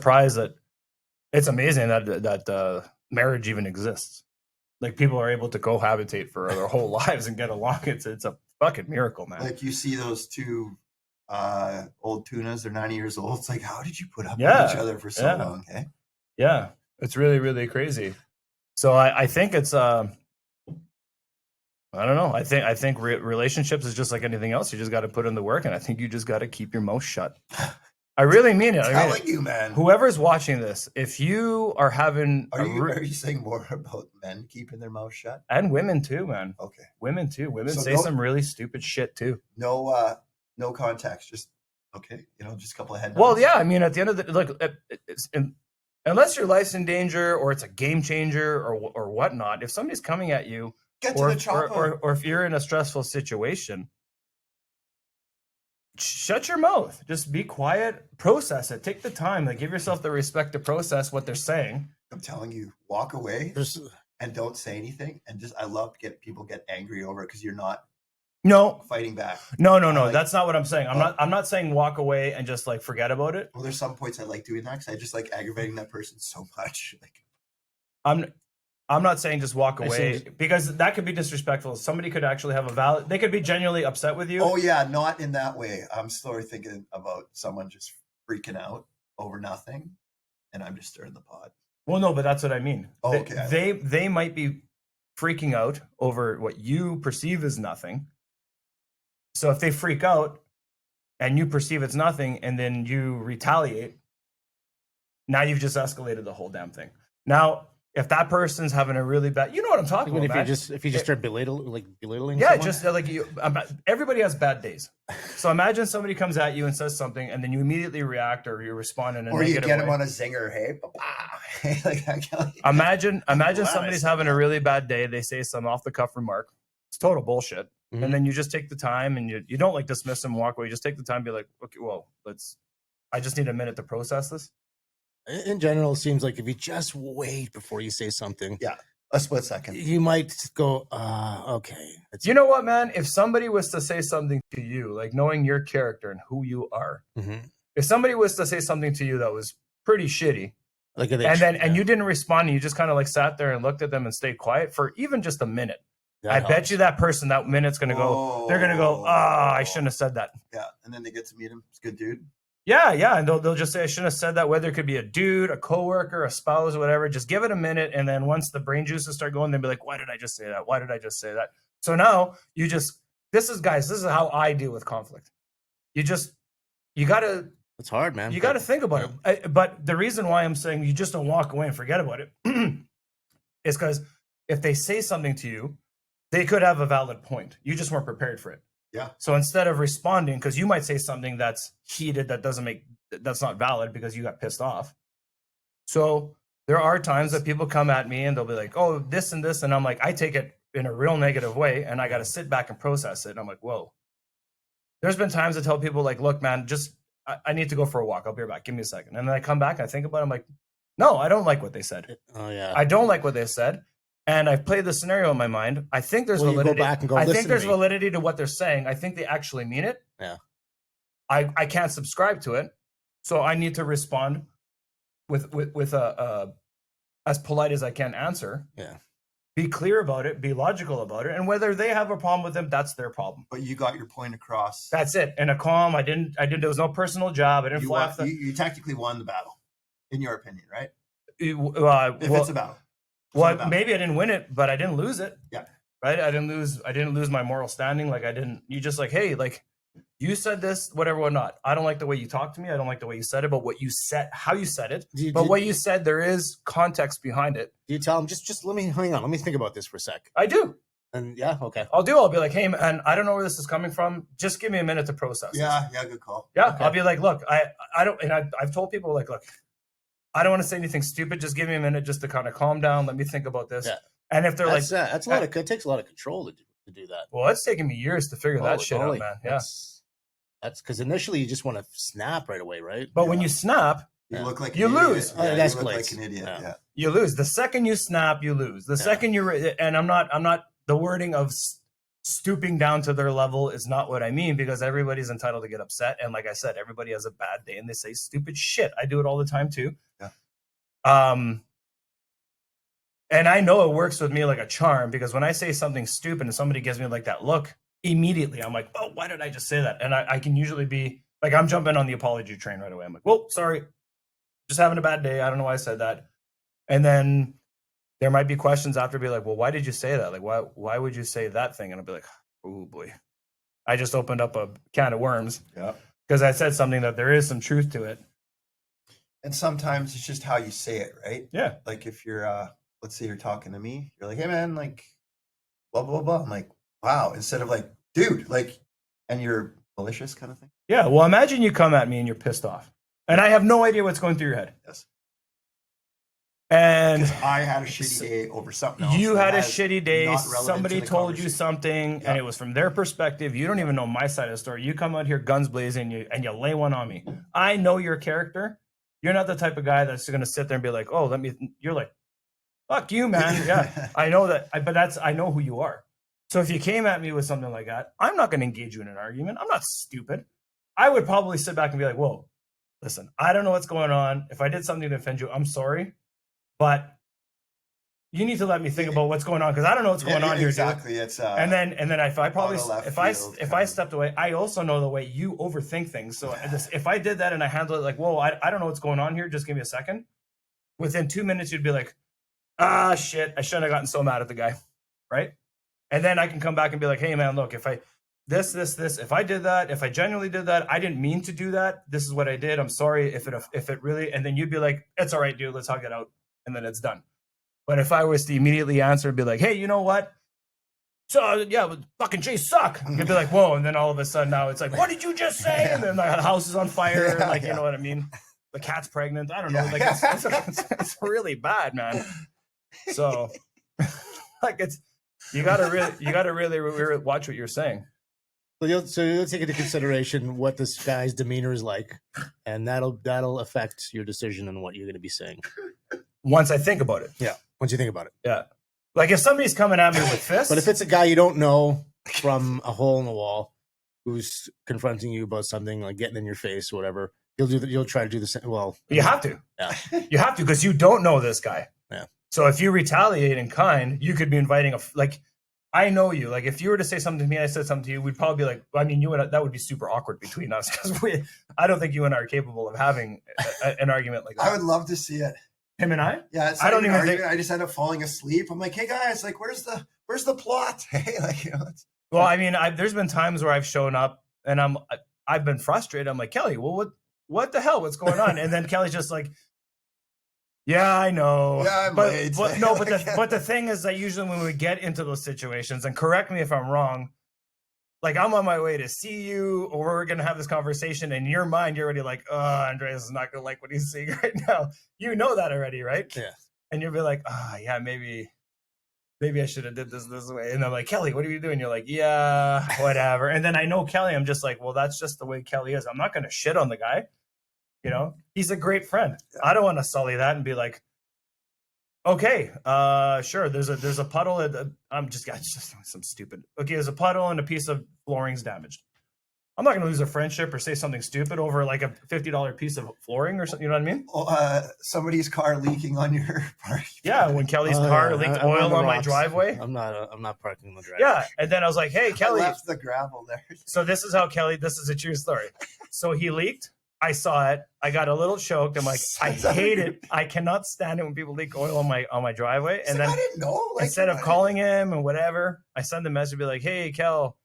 A: amazing that marriage even exists. Like people are able to cohabitate for their whole lives and get along. It's a fucking miracle, man.
B: Like you see those two old tunas, they're 90 years old. It's like, how did you put up with each other for so long? Okay.
A: Yeah. It's really, really crazy. So I think it's I don't know. I think relationships is just like anything else. You just got to put in the work, and I think you just got to keep your mouth shut. I really mean it.
B: I'm telling you, man.
A: Whoever's watching this, if you are having,
B: are you saying more about men keeping their mouth shut?
A: And women too, man.
B: Okay,
A: women too. Women
B: So
A: say some really stupid shit too.
B: No context. Just okay. Just a couple of head.
A: Well, yeah. I mean, at the end of the look, unless your life's in danger or it's a game changer or whatnot, if somebody's coming at you,
B: get to the chopper,
A: or if you're in a stressful situation, shut your mouth. Just be quiet. Process it. Take the time. Like, give yourself the respect to process what they're saying.
B: I'm telling you, walk away and don't say anything. And just, I love people get angry over it because you're not fighting back.
A: No. That's not what I'm saying. I'm not saying walk away and just like forget about it.
B: Well, there's some points I like doing that because I just like aggravating that person so much. Like,
A: I'm not saying just walk away because that could be disrespectful. Somebody could actually have they could be genuinely upset with you.
B: Oh yeah, not in that way. I'm slowly thinking about someone just freaking out over nothing, and I'm just stirring the pot.
A: Well, no, but that's what I mean.
B: Oh, okay.
A: They might be freaking out over what you perceive as nothing. So if they freak out and you perceive it's nothing and then you retaliate, now you've just escalated the whole damn thing. Now, if that person's having a really bad, you know what I'm talking about.
C: If you just start belittling,
A: yeah,
C: someone?
A: just like everybody has bad days. So imagine somebody comes at you and says something, and then you immediately react or you respond in a
B: or you
A: negative
B: get
A: way.
B: them on a zinger, hey, like that.
A: Imagine somebody's having a really bad day. They say some off the cuff remark. It's total bullshit, and then you just take the time and you don't like dismiss them, walk away. You just take the time, and be like, okay, well, I just need a minute to process this.
C: In general, it seems like if you just wait before you say something,
B: a split second,
C: you might go, okay.
A: You know what, man? If somebody was to say something to you, like knowing your character and who you are, if somebody was to say something to you that was pretty shitty, and you didn't respond, and you just kind of like sat there and looked at them and stayed quiet for even just a minute, I bet you that person, that minute's going to go, they're going to go, I shouldn't have said that.
B: Yeah, and then they get to meet him. It's a good dude.
A: Yeah, and they'll just say, I shouldn't have said that, whether it could be a dude, a coworker, a spouse, whatever. Just give it a minute, and then once the brain juices start going, they'll be like, why did I just say that? Why did I just say that? So now, this is how I deal with conflict. You gotta...
C: It's hard, man.
A: You gotta think about it. But the reason why I'm saying you just don't walk away and forget about it is because if they say something to you, they could have a valid point. You just weren't prepared for it.
B: Yeah.
A: So instead of responding, because you might say something that's heated, that's not valid because you got pissed off. So there are times that people come at me and they'll be like, oh, this and this. And I'm like, I take it in a real negative way and I got to sit back and process it. And I'm like, whoa. There's been times I tell people like, look, man, I need to go for a walk. I'll be right back. Give me a second. And then I come back and I think about it. I'm like, no, I don't like what they said.
C: Oh yeah.
A: I don't like what they said. And I've played the scenario in my mind. I think there's validity.
C: Go back and go,
A: I think there's validity to what they're saying. I think they actually mean it.
C: Yeah.
A: I can't subscribe to it, so I need to respond with a as polite as I can answer.
C: Yeah.
A: Be clear about it. Be logical about it. And whether they have a problem with them, that's their problem.
B: But you got your point across.
A: That's it. In a calm. I didn't. There was no personal jab. I didn't fly off
B: you tactically won the battle, in your opinion, right? If it's a battle.
A: Well, maybe I didn't win it, but I didn't lose it.
B: Yeah.
A: Right? I didn't lose my moral standing. Like you just like, hey, like you said this, whatever, whatnot. I don't like the way you talked to me. I don't like the way you said it, but what you said, how you said it. What you said, there is context behind it.
C: Do you tell them, just let me, hang on, let me think about this for a sec.
A: I do.
C: And yeah, okay.
A: I'll be like, hey, man, I don't know where this is coming from. Just give me a minute to process.
B: Yeah, good call.
A: Yeah, okay. I'll be like, look, I don't, and I've told people like, look, I don't want to say anything stupid. Just give me a minute just to kind of calm down. Let me think about this. Yeah. And if they're
C: that's a lot it takes a lot of control to do that.
A: Well, it's taken me years to figure that shit out, man. Yeah.
C: That's because initially you just want to snap right away, right?
A: But when you snap,
B: you look like
A: you lose.
B: Yeah, you look like an idiot. Yeah.
A: You lose. The second you snap, you lose. The second and I'm not the wording of stooping down to their level is not what I mean, because everybody's entitled to get upset. And like I said, everybody has a bad day and they say stupid shit. I do it all the time too.
B: Yeah.
A: And I know it works with me like a charm, because when I say something stupid and somebody gives me like that look, immediately I'm like, oh, why did I just say that? And I can usually be like, I'm jumping on the apology train right away. I'm like, well, sorry, just having a bad day. I don't know why I said that. And then there might be questions after, be like, well, why did you say that? Like, why would you say that thing? And I'll be like, oh boy, I just opened up a can of worms.
B: Yeah.
A: Because I said something that there is some truth to it.
B: And sometimes it's just how you say it, right?
A: Yeah.
B: Like if you're, let's say you're talking to me, you're like, hey man, like, blah, blah, blah. I'm like, wow. Instead of like, dude, like, and you're malicious kind of thing.
A: Yeah. Well, imagine you come at me and you're pissed off. And I have no idea what's going through your head.
B: Yes.
A: And
B: Because I had a shitty day over something else.
A: you
B: that
A: had a
B: has
A: shitty day.
B: not relevant
A: Somebody
B: to the
A: told you
B: conversation.
A: something,
B: Yeah.
A: and it was from their perspective. You don't even know my side of the story. You come out here guns blazing, and you lay one on me. I know your character. You're not the type of guy that's going to sit there and be like, "Oh, let me." You're like, "Fuck you, man." Yeah, I know that, but I know who you are. So if you came at me with something like that, I'm not going to engage you in an argument. I'm not stupid. I would probably sit back and be like, "Whoa, listen, I don't know what's going on. If I did something to offend you, I'm sorry, but." You need to let me think about what's going on because I don't know what's going on here.
B: Exactly. It's
A: And then if I probably if I
B: field
A: stepped away, I also know the way you overthink things. So if I did that and I handled it like, whoa, I don't know what's going on here. Just give me a second. Within 2 minutes, you'd be like, ah, shit, I shouldn't have gotten so mad at the guy, right? And then I can come back and be like, hey man, look, if I if I did that, if I genuinely did that, I didn't mean to do that. This is what I did. I'm sorry if it really. And then you'd be like, it's all right, dude. Let's hug it out, and then it's done. But if I was to immediately answer and be like, hey, you know what? So, yeah, fucking Jays suck. You'd be like, whoa. And then all of a sudden now it's like, what did you just say? And then the house is on fire.
B: Yeah,
A: like,
B: yeah.
A: You know what I mean? The cat's pregnant. I don't know.
B: Yeah.
A: Like, it's really bad, man. So, like, you gotta really watch what you're saying.
C: So you'll take into consideration what this guy's demeanor is like, and that'll affect your decision on what you're going to be saying.
A: Once I think about it.
C: Yeah, once you think about it.
A: Yeah. Like if somebody's coming at me with fists.
C: But if it's a guy you don't know from a hole in the wall who's confronting you about something, like getting in your face or whatever, you'll try to do the same. Well,
A: you have to.
C: Yeah.
A: You have to because you don't know this guy.
C: Yeah.
A: So if you retaliate in kind, you could be inviting I know you. Like if you were to say something to me, I said something to you, we'd probably be like, I mean, you and that would be super awkward between us because I don't think you and I are capable of having an argument like that.
B: I would love to see it.
A: Him and I?
B: Yeah, it's
A: I don't even
B: think I just end up falling asleep. I'm like, hey guys, like, where's the plot? Hey, like,
A: Well, I mean, there's been times where I've shown up and I've been frustrated. I'm like, Kelly, well, what the hell? What's going on? And then Kelly's just like, yeah, I know.
B: Yeah, I'm
A: but
B: late.
A: but the thing is that usually when we get into those situations, and correct me if I'm wrong, like I'm on my way to see you, or we're gonna have this conversation. And in your mind, you're already like, oh, Andreas is not gonna like what he's seeing right now. You know that already, right?
C: Yeah.
A: And you'll be like, yeah, maybe I should have did this way. And I'm like, Kelly, what are you doing? You're like, yeah, whatever. And then I know Kelly. I'm just like, well, that's just the way Kelly is. I'm not gonna shit on the guy. You know, he's a great friend. I don't want to sully that and be like, okay, sure. There's a puddle. I'm just some stupid. Okay, there's a puddle and a piece of flooring's damaged. I'm not going to lose a friendship or say something stupid over like a $50 piece of flooring or something. You know what I mean?
B: Somebody's car leaking on your park.
A: Yeah, when Kelly's car leaked oil on my driveway.
C: I'm not parking on the driveway.
A: Yeah, and then I was like, hey, Kelly.
B: I left the gravel there.
A: So this is how Kelly. This is a true story. So he leaked. I saw it. I got a little choked. I'm like, I hate it. I cannot stand it when people leak oil on my driveway. And then
B: I didn't know. Like,
A: instead of calling him and whatever, I send a message, be like, hey, Kel,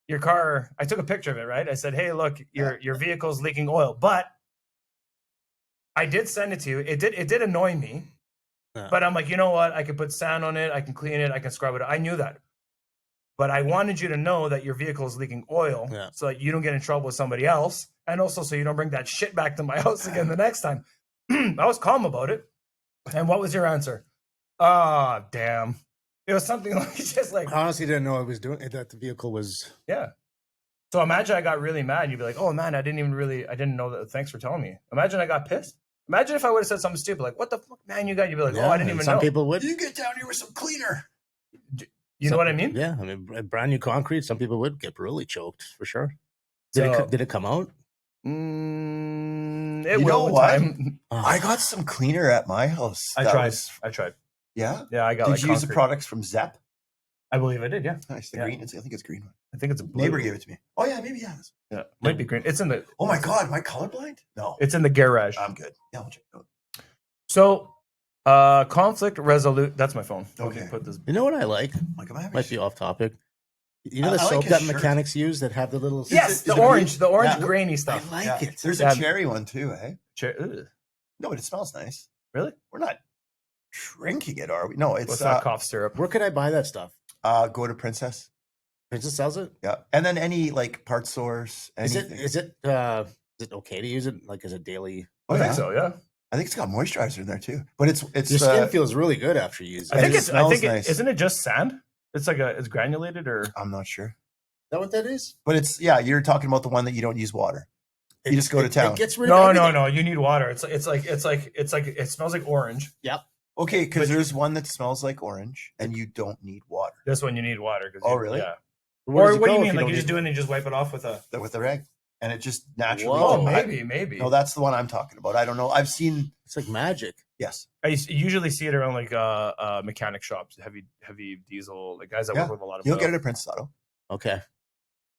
A: your car. I took a picture of it, right? I said, hey, look, your vehicle's leaking oil. But I did send it to you. It did annoy me. Yeah. But I'm like, you know what? I can put sand on it. I can clean it. I can scrub it. I knew that. But I wanted you to know that your vehicle is leaking oil so that you don't get in trouble with somebody else. And also so you don't bring that shit back to my house again the next time. I was calm about it. And what was your answer? Oh, damn. It was something like just like.
C: I honestly didn't know I was doing it, that the vehicle was.
A: Yeah. So imagine I got really mad. You'd be like, oh, man, I didn't know that. Thanks for telling me. Imagine I got pissed. Imagine if I would have said something stupid like, what the fuck, man, you got? You'd be like, I didn't even know.
C: Some people would.
B: You get down here with some cleaner.
A: You know what I mean?
C: Yeah, I mean, brand new concrete. Some people would get really choked for sure. Did it come out?
A: It will with time.
B: I got some cleaner at my house.
A: I tried.
B: Yeah,
A: yeah. I got.
B: Did you use the products from Zepp?
A: I believe I did. Yeah.
B: Nice. The green. I think it's green one.
A: I think it's a blue.
B: Neighbor gave it to me. Oh yeah, maybe
A: yeah. Might be green. It's in the.
B: Oh my god, am I colorblind? No.
A: It's in the garage.
B: I'm good. Yeah, I'll check it out.
A: So Conflict resolute. That's my phone.
B: Okay.
A: Put this.
C: You know what I like?
B: Like, am I having
C: Might be off topic. You know
B: I
C: the
B: like
C: soap
B: his
C: that
B: shirt.
C: mechanics use that have the little.
A: Yes,
B: is
A: the
B: it
A: orange
B: Yeah.
A: grainy
C: I
A: stuff.
C: like
B: Yeah.
C: it.
B: There's
A: Yeah.
B: a cherry one too, eh?
A: Ugh.
B: No, but it smells nice.
A: Really?
B: We're not drinking it, are we? No, it's
A: What's that cough syrup?
C: Where could I buy that stuff?
B: Go to Princess.
C: Princess sells it.
B: Yeah, and then any like part source. Anything.
C: Is it okay to use it like as a daily?
B: Oh,
A: I
B: yeah.
A: think so. Yeah.
B: I think it's got moisturizer in there too. But it's
C: Your skin feels really good after you use it.
A: I think
B: it
A: it's. I
B: smells
A: think
B: nice.
A: isn't it just sand? It's like it's granulated or.
B: I'm not sure.
C: Is that what that is?
B: But it's you're talking about the one that you don't use water. You just go to town.
C: It gets rid of
A: No,
C: everything.
A: no. You need water. It's like it smells like orange.
B: Okay, because there's one that smells like orange and you don't need water.
A: This one you need water.
B: Oh, really?
A: Yeah.
C: Where does
A: Or
C: it
A: what do
C: go
A: you
C: if
A: mean? Like
C: don't
A: you just
C: use
A: do it
C: it?
A: and you just wipe it off with a.
B: With the reg. And it just naturally.
C: Whoa.
A: Oh,
B: I-
A: maybe.
B: No, that's the one I'm talking about. I don't know. I've seen.
C: It's like magic.
B: Yes.
A: I usually see it around like mechanic shops, heavy diesel, like guys that
B: Yeah.
A: work with a lot of.
B: You'll
A: oil.
B: get it at Princess Auto.
C: Okay.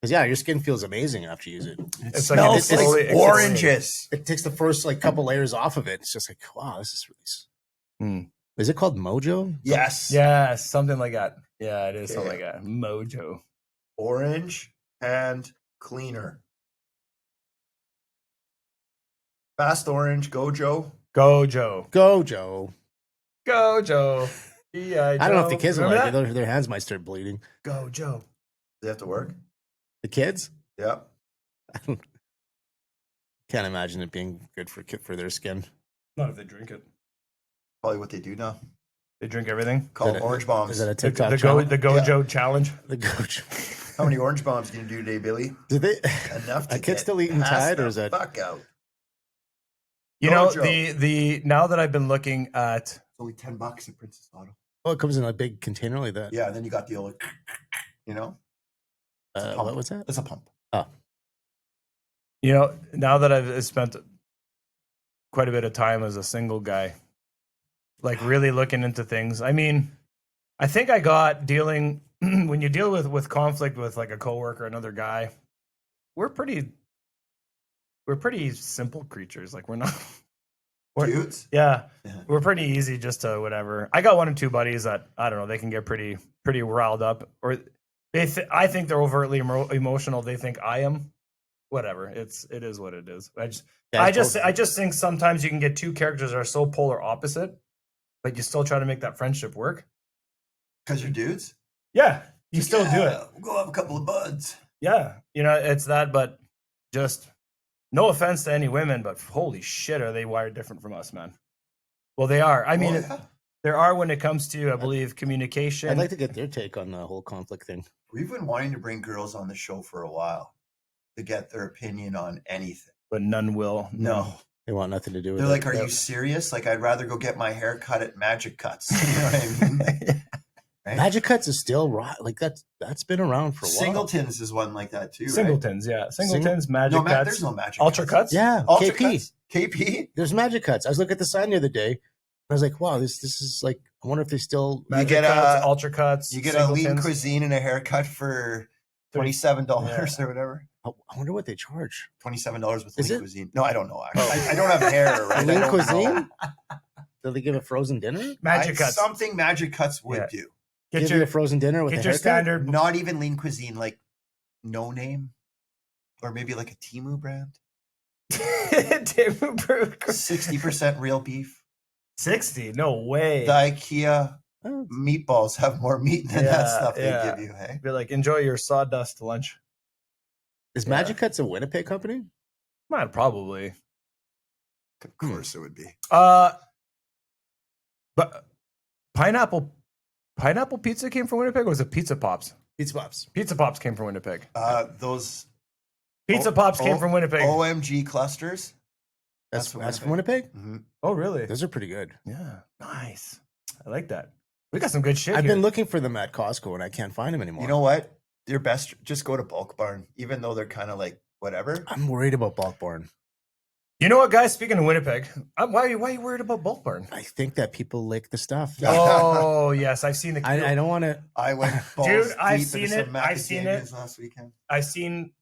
C: Because your skin feels amazing after you use it.
B: It
A: It's like
B: smells
A: it's
B: like
A: slowly- it's
B: oranges.
C: It takes the first like couple layers off of it. It's just like, wow, this is really.
A: Hmm.
C: Is it called Mojo?
B: Yes.
A: Yeah, something like that. Yeah, it is something
B: Okay.
A: like that. Mojo.
B: Orange and cleaner. Fast orange, Gojo.
A: Gojo.
C: Gojo.
A: Gojo.
C: I don't know if the kids will like it. Their hands might start bleeding.
A: Gojo.
B: They have to work.
C: The kids?
B: Yeah.
C: Can't imagine it being good for their skin.
A: Not if they drink it.
B: Probably what they do now.
A: They drink everything.
B: Call
C: Is
B: it
C: that a-
B: orange bombs.
C: Is that a
A: The,
C: TikTok
A: the,
C: channel?
A: the Gojo challenge.
C: The Gojo.
B: How many orange bombs can you do today, Billy?
C: Do they?
B: Enough to
C: Are kids
B: get
C: still eating
B: passed
C: Tide, or
B: the
C: is that?
B: fuck out?
A: You know,
B: Gojo.
A: the now that I've been looking at
B: It's only $10 at Princess Auto.
C: Oh, it comes in a big container like that.
B: Yeah, and then you got the old, you know, it's a pump.
C: What was that?
B: It's a pump.
A: you know, now that I've spent quite a bit of time as a single guy, like really looking into things. I mean, I think I got dealing when you deal with conflict with like a coworker, another guy, we're pretty simple creatures. Like we're not
B: Dudes.
A: yeah,
B: Yeah.
A: we're pretty easy just to whatever. I got one or two buddies that I don't know, they can get pretty riled up, or I think they're overtly emotional. They think I am. Whatever. It is what it is. I just think sometimes you can get two characters that are so polar opposite, but you still try to make that friendship work.
B: Because you're dudes?
A: Yeah, you still do it.
B: We'll go have a couple of buds.
A: Yeah, you know, it's that, but just no offense to any women, but holy shit, are they wired different from us, man? Well, they are. I mean, there are when it comes to, I believe, communication.
C: I'd like to get their take on the whole conflict thing.
B: We've been wanting to bring girls on the show for a while to get their opinion on anything.
A: but none will. No.
C: They want nothing to do with
B: They're
C: it.
B: like, are you serious? Like, I'd rather go get my hair cut at Magic Cuts. You know what I mean? Right?
C: Magic Cuts is still like that's been around for a while.
B: Singletons is one like that too.
A: Singletons, yeah. Singletons, Magic
B: Right?
A: Cuts.
B: There's no Magic
A: Ultra Cuts?
C: Yeah,
B: Ultra
C: KP.
B: Cuts? KP?
C: There's Magic Cuts. I was looking at the sign the other day. And I was like, wow, this is like. I wonder if they still.
A: Magic
B: get
A: Cuts,
B: a-
A: Ultra Cuts.
B: You get a lean
A: Singletons.
B: cuisine and a haircut for $27 or whatever.
C: I wonder what they charge.
B: $27 with
C: Is
B: lean
C: it?
B: cuisine. No, I don't know. Actually. I don't have hair. Right? I
C: Lean
B: don't
C: cuisine?
B: know.
C: Do they give a frozen dinner?
A: Magic Cuts.
B: Something Magic Cuts would
A: Yeah.
B: do.
A: Get
C: Give you
A: your
C: a frozen dinner with a
A: get your
C: haircut?
A: standard.
B: Not even lean cuisine, like No Name, or maybe like a Temu brand. 60% real beef.
A: 60? No way.
B: The IKEA
C: Oh,
B: meatballs have more meat than that
A: Yeah,
B: stuff they
A: yeah.
B: give you. Hey,
A: Be like, enjoy your sawdust lunch.
C: is Magic Cuts a Winnipeg company?
A: Man, probably.
B: of course it would be.
A: But pineapple pizza came from Winnipeg, or was it Pizza Pops?
C: Pizza Pops.
A: Pizza Pops came from Winnipeg.
B: Those
A: Pizza Pops came from Winnipeg.
B: OMG clusters.
C: That's
B: That's
C: from Winnipeg.
B: Mhm.
A: Oh, really?
C: Those are pretty good.
A: Yeah, nice. I like that. We got some good shit.
C: I've
A: here.
C: been looking for them at Costco and I can't find them anymore.
B: You know what? Your best, just go to Bulk Barn, even though they're kind of like whatever.
C: I'm worried about Bulk Barn.
A: You know what, guys? Speaking of Winnipeg, why are you worried about Bulk Barn?
C: I think that people lick the stuff.
A: Oh yes, I've seen the.
C: I don't want to.
B: I went balls
A: Dude, I've
B: deep
A: seen
B: into
A: it.
B: some
A: I've seen it.
B: macadamias last weekend.
A: I've seen.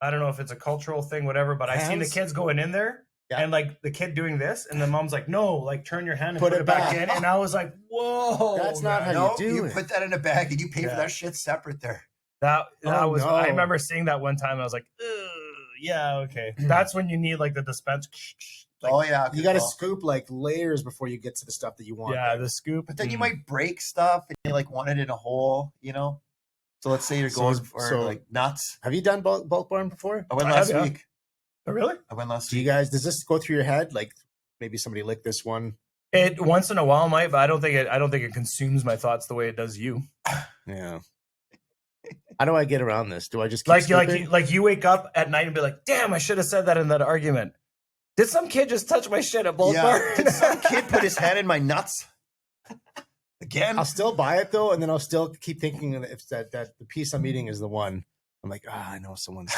A: I don't know if it's a cultural thing, whatever, but I've seen the
C: Hams?
A: kids going in there
C: Yeah.
A: and like the kid doing this, and the mom's like, "No, like turn your hand and put it back in." And I was like, "Whoa,
C: That's not
A: man."
C: how
B: No,
C: do
B: you
C: it.
B: put that in a bag and you pay
A: Yeah.
B: for that shit separate there.
A: That
C: Oh,
A: was.
C: no.
A: I remember seeing that one time. I was like, "Ugh, yeah, okay." That's when you need like the dispense. Like,
B: Oh yeah,
C: You got to scoop like layers before you get to the stuff that you want.
A: yeah, the scoop.
B: but then you
A: Mm.
B: might break stuff and you like want it in a hole, you know. So let's say you're
C: So-
B: going for
C: so-
B: like nuts.
C: Have you done bulk barn before?
B: I went
A: I
B: last
A: have, yeah.
B: week.
A: Oh, really?
B: I went last
C: Do you
B: week.
C: guys? Does this go through your head? Like maybe somebody licked this one.
A: It once in a while might, but I don't think it consumes my thoughts the way it does you.
C: Yeah. How do I get around this? Do I just keep
A: Like you wake up at night and be like, "Damn, I should have said that in that argument." Did some kid just touch my shit at Bulk Barn?
B: Did some kid put his hand in my nuts? Again?
C: I'll still buy it though, and then I'll still keep thinking if that the piece I'm eating is the one. I'm like, I know someone's.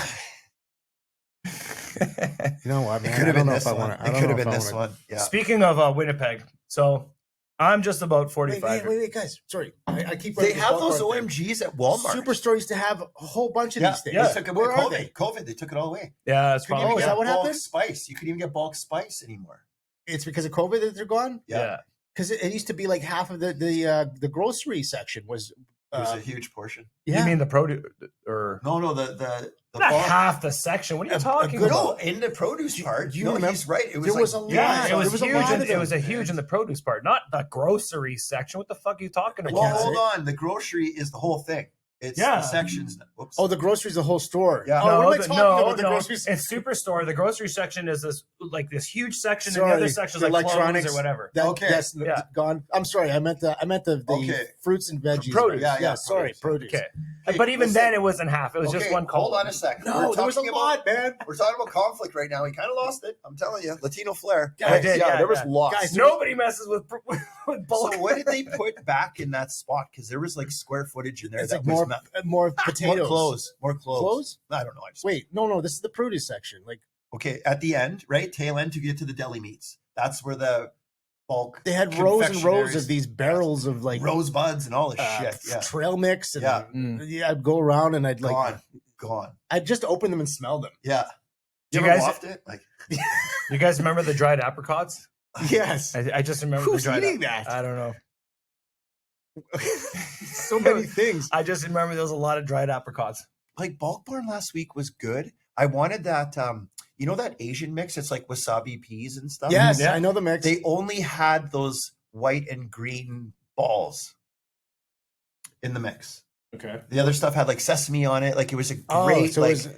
C: You know what, man?
B: It could have been this
C: I
B: one.
C: want
B: It could have been this one. Yeah.
A: Speaking of Winnipeg, so I'm just about 45.
C: Wait, guys. Sorry, I keep.
B: They
C: running this
B: have
C: Bulk
B: those
C: Barn thing.
B: OMGs at Walmart.
C: Superstore used to have a whole bunch of
B: Yeah,
C: these things.
A: yeah.
B: They took away
C: Where are they?
B: COVID. They took it all away.
A: Yeah, it's
B: Couldn't
A: probably.
B: even
C: is
B: get
C: that what
B: bulk
C: happened?
B: spice. You couldn't even get bulk spice anymore.
C: It's because of COVID that they're gone.
A: Yeah.
C: Because it used to be like half of the grocery section was.
B: It was a huge portion.
A: You mean the produce or
B: No, the
A: not
B: bulk.
A: half the section? What are you talking
C: good-
B: No,
A: about?
B: in the produce part.
C: you
B: No,
C: remember-
B: he's right. It was
C: there
B: like,
C: was a lot.
A: Yeah, it was
C: There was a
A: huge.
C: lot of
A: It was a
B: them.
A: huge in the produce part, not the grocery section. What the fuck are you talking
C: I
A: about?
B: Well,
C: can't
B: hold
C: say.
B: on. The grocery is the whole thing. It's
A: Yeah.
B: the sections. Whoops.
C: Oh, the grocery's the whole store.
B: Yeah.
C: Oh, what am I
A: the-
C: talking
A: no,
C: about? The
A: no.
C: grocery
A: It's superstore. The grocery section is this huge section, and the
C: Sorry,
A: other section is
C: the
A: like
C: electronics.
A: clothes or whatever.
C: That, That's
A: Yeah.
C: gone. I'm sorry. I meant the
B: Okay.
C: fruits and veggies.
A: Produce.
B: Yeah,
C: Sorry, produce.
A: Okay,
B: Hey,
A: but even
B: listen.
A: then, it wasn't half. It was just
B: Okay,
A: one
B: Hold
A: column.
B: on a second.
C: No, there was a
B: talking
C: lot, man.
B: We're talking about conflict right now. We kind of lost it. I'm telling you, Latino flair.
A: Yeah, I did, yeah,
B: there was
A: yeah.
B: lots.
C: Guys,
A: Nobody messes with bulk.
B: So what did they put back in that spot? Because there was like square footage in there.
C: It's
B: that
C: like
B: was
C: more potatoes.
B: more clothes. More clothes.
C: Clothes?
B: I don't know. I just,
C: Wait, no. This is the produce section. Like
B: okay, at the end, right? Tail end to get to the deli meats. That's where the bulk.
C: they had rows and rows
B: confectionaries,
C: of these barrels of like
B: rosebuds and all this shit. Yeah,
C: trail mix. And,
B: Yeah.
C: yeah. I'd go around and I'd like
B: gone.
C: I'd just open them and smell them.
B: Yeah.
A: You
B: You ever
A: guys-
B: waft it? Like,
A: You guys remember the dried apricots?
C: Yes.
A: I just remember
C: Who's
A: the dried.
C: eating that?
A: I don't know.
C: So many things.
A: I just remember there was a lot of dried apricots.
B: like Bulk Barn last week was good. I wanted that. You know that Asian mix? It's like wasabi peas and stuff.
C: Yes,
A: Yeah.
C: I know the mix.
B: They only had those white and green balls in the mix.
A: Okay.
B: The other stuff had like sesame on it. Like it was a
C: Oh,
B: great,
C: so it was-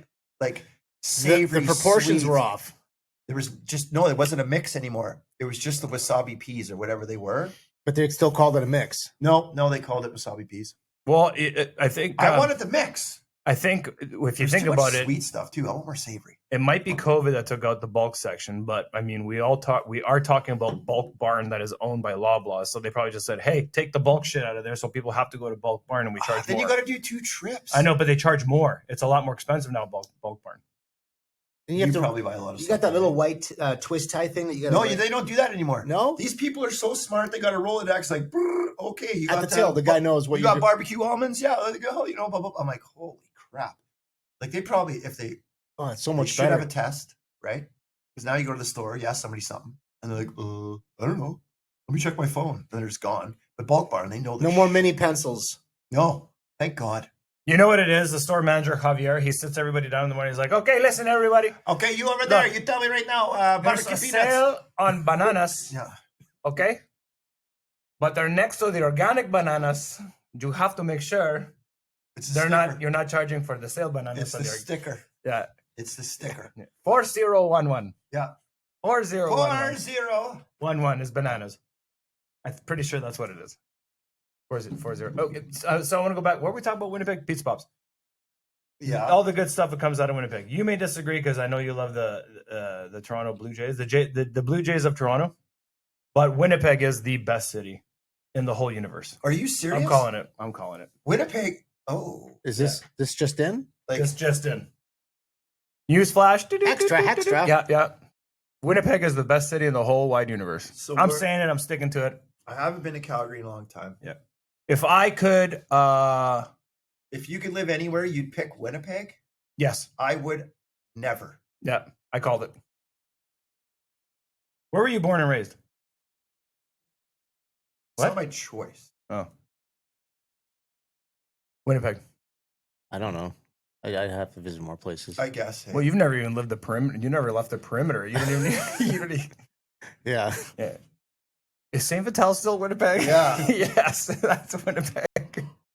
B: like
C: the
B: savory.
C: proportions
B: sweet.
C: were off.
B: There was just no. It wasn't a mix anymore. It was just the wasabi peas or whatever they were.
C: But they still called it a mix.
B: No, they called it wasabi peas.
A: Well, I think
B: I wanted the mix.
A: I think if you
B: There's
A: think
B: too much
A: about it,
B: sweet stuff too. I want more savory.
A: it might be COVID that took out the bulk section, but I mean, we are talking about Bulk Barn that is owned by Loblaws, so they probably just said, "Hey, take the bulk shit out of there, so people have to go to Bulk Barn and we charge
B: Then
A: more."
B: you got to do 2 trips.
A: I know, but they charge more. It's a lot more expensive now. Bulk Barn.
C: And
B: You
C: have to
B: probably buy a lot of
C: You
B: stuff.
C: got that little white twist tie thing that you got.
B: No, they don't do that anymore.
C: No?
B: These people are so smart. They got a Rolodex like, brrr, okay, you
C: At
B: got
C: the till, the guy knows what
B: you
C: you
B: got
C: do.
B: barbecue almonds. Yeah, let it go. You know, blah, blah, blah. I'm like, holy crap! Like they probably, if they,
C: Oh, it's so
B: they
C: much
B: should
C: better.
B: have a test, right? Because now you go to the store, you ask somebody something, and they're like, I don't know. Let me check my phone. Then they're just gone. But Bulk Barn, they know.
C: No more mini pencils.
B: No, thank God.
A: You know what it is? The store manager Javier, he sits everybody down in the morning. He's like, "Okay, listen, everybody.
B: Okay, you over there, you tell me right now.
A: There's
B: Barbecue
A: a
B: peanuts.
A: sale on bananas,
B: Yeah.
A: okay? But they're next to the organic bananas. You have to make sure
B: It's a
A: they're
B: sticker.
A: not. You're not charging for the sale bananas.
B: It's
A: on
B: the
A: the
B: sticker.
A: yeah,
B: It's the sticker.
A: 4011.
B: Yeah.
A: 4011.
B: 40.
A: 11 is bananas. I'm pretty sure that's what it is. 40. Oh, so I want to go back. What were we talking about? Winnipeg Pizza Pops.
B: Yeah.
A: All the good stuff that comes out of Winnipeg. You may disagree because I know you love the Toronto Blue Jays, the Blue Jays of Toronto, but Winnipeg is the best city in the whole universe.
B: Are you serious?
A: I'm calling it.
B: Winnipeg. Oh,
C: Is this just in?
B: like
A: It's just in. Newsflash.
C: Extra.
A: Yeah. Winnipeg is the best city in the whole wide universe.
B: So
A: I'm
B: we're-
A: saying it. I'm sticking to it.
B: I haven't been to Calgary in a long time.
A: Yeah. If I could,
B: If you could live anywhere, you'd pick Winnipeg.
A: yes.
B: I would never.
A: Yeah. I called it. Where were you born and raised?
B: It's
A: What?
B: not my choice.
A: Oh. Winnipeg.
C: I don't know. I have to visit more places.
B: I guess. Hey.
A: Well, you've never even lived the perimeter. You never left the perimeter. You don't even. You don't even
C: Yeah.
A: yeah. Is St. Vital still Winnipeg?
B: Yeah.
A: Yes, that's Winnipeg.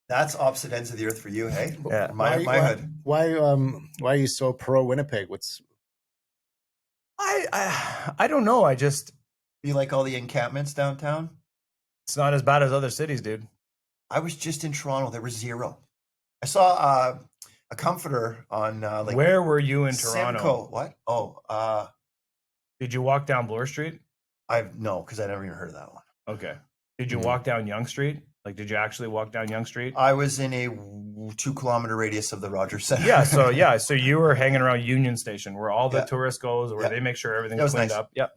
B: That's opposite ends of the earth for you, hey?
A: Yeah.
B: My hood.
C: Why are you so pro Winnipeg? What's
A: I don't know.
B: You like all the encampments downtown?
A: It's not as bad as other cities, dude.
B: I was just in Toronto. There were zero. I saw a comforter on
A: Where were you in Toronto?
B: Simcoe. What? Oh,
A: Did you walk down Bloor Street?
B: no, because I never even heard of that one.
A: Okay. Did you
C: Mhm.
A: walk down Yonge Street? Like, did you actually walk down Yonge Street?
B: I was in a 2-kilometer radius of the Rogers Center.
A: So you were hanging around Union Station, where all the
B: Yeah.
A: tourists goes, where
B: Yeah.
A: they make sure
B: That
A: everything's
B: was
A: cleaned
B: nice.
A: up. Yep.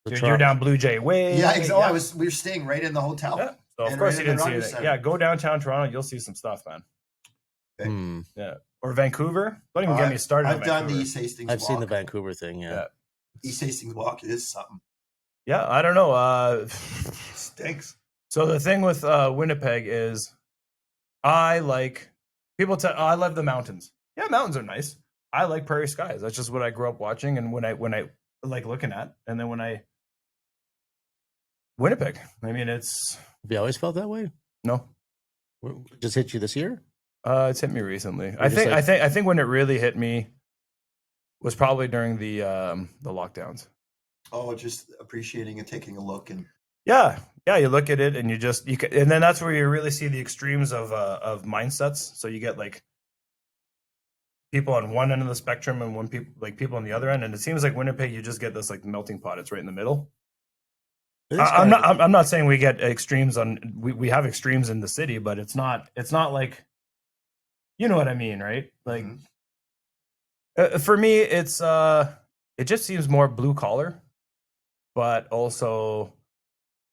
C: the
A: Dude,
C: Toronto-
A: you're down Blue Jay Way.
B: Yeah, exactly. We were staying right in the hotel.
A: Yeah. So of
B: And
A: course
B: right
A: you
B: in
A: didn't
B: the
A: see
B: Rogers
A: anything.
B: Center.
A: Yeah, go downtown Toronto, you'll see some stuff, man.
C: Hmm.
A: Yeah. Or Vancouver. Don't even get me started.
B: I've
A: on
B: done the
A: Vancouver.
B: East Hastings
C: I've
B: walk.
C: seen the Vancouver thing. Yeah.
A: Yeah.
B: East Hastings walk is something.
A: Yeah, I don't know.
B: Stinks.
A: So the thing with Winnipeg is, I like people tell. I love the mountains. Yeah, mountains are nice. I like prairie skies. That's just what I grew up watching, and when I like looking at. And then Winnipeg. I mean, it's
C: Have you always felt that way?
A: no.
C: Just hit you this year?
A: It's hit me recently.
C: Or just like-
A: I think when it really hit me was probably during the lockdowns.
B: Oh, just appreciating and taking a look and
A: Yeah, you look at it and and then that's where you really see the extremes of mindsets. So you get like people on one end of the spectrum and people on the other end, and it seems like Winnipeg, you just get this like melting pot. It's right in the middle.
C: It is
A: I'm
C: kind of-
A: not saying we get extremes we have extremes in the city, but it's not like, you know what I mean, right? Like for me, it just seems more blue collar, but also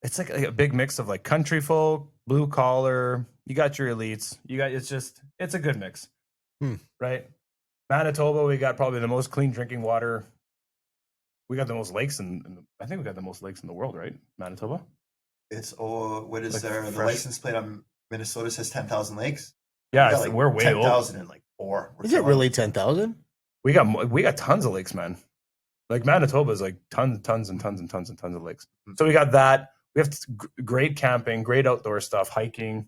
A: it's like a big mix of like country folk, blue collar. You got your elites. It's a good mix, right? Manitoba, we got probably the most clean drinking water. We got the most lakes I think we got the most lakes in the world, right? Manitoba.
B: it's what is
A: Like
B: there? The
A: fresh-
B: license plate on Minnesota says 10,000 lakes.
A: Yeah,
B: We got,
A: we're way over.
B: 10,000 and like 4. We're
C: Is it
B: killing
C: really 10,000?
A: We got tons of lakes, man. Like Manitoba is like tons and tons and tons of lakes. So we got that. We have great camping, great outdoor stuff, hiking.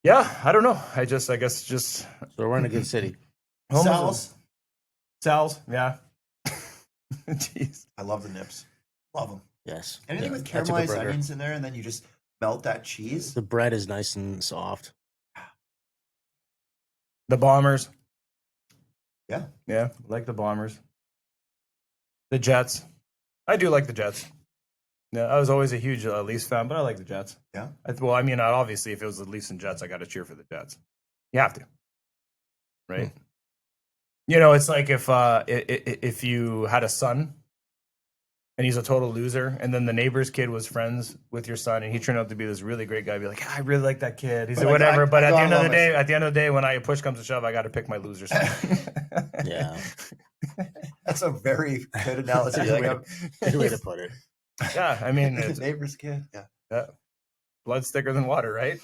A: Yeah, I don't know. I guess just
C: So we're in a good city.
B: Sal's.
A: Yeah. Jeez.
B: I love the nips. Love them.
C: Yes.
B: Anything
C: Yeah,
B: with
C: that's a good
B: caramelized
C: burger.
B: onions in there, and then you just melt that cheese.
C: The bread is nice and soft.
A: The Bombers.
B: Yeah.
A: Yeah, like the Bombers. The Jets. I do like the Jets. Yeah, I was always a huge Leafs fan, but I like the Jets.
B: Yeah.
A: Obviously, if it was the Leafs and Jets, I got to cheer for the Jets. You have to, right? You know, it's like if you had a son and he's a total loser, and then the neighbor's kid was friends with your son, and he turned out to be this really great guy. Be like, I really like that kid. He's
B: But
A: like, whatever. But
B: I
A: at the
B: gotta
A: end of
B: love
A: the day, when push comes to shove, I got to pick my loser son.
C: Yeah.
B: That's a very good analogy.
C: That's a
B: Like,
C: good way to put it.
A: Yeah, I mean, it's
B: neighbor's kid. Yeah.
A: blood's thicker than water, right?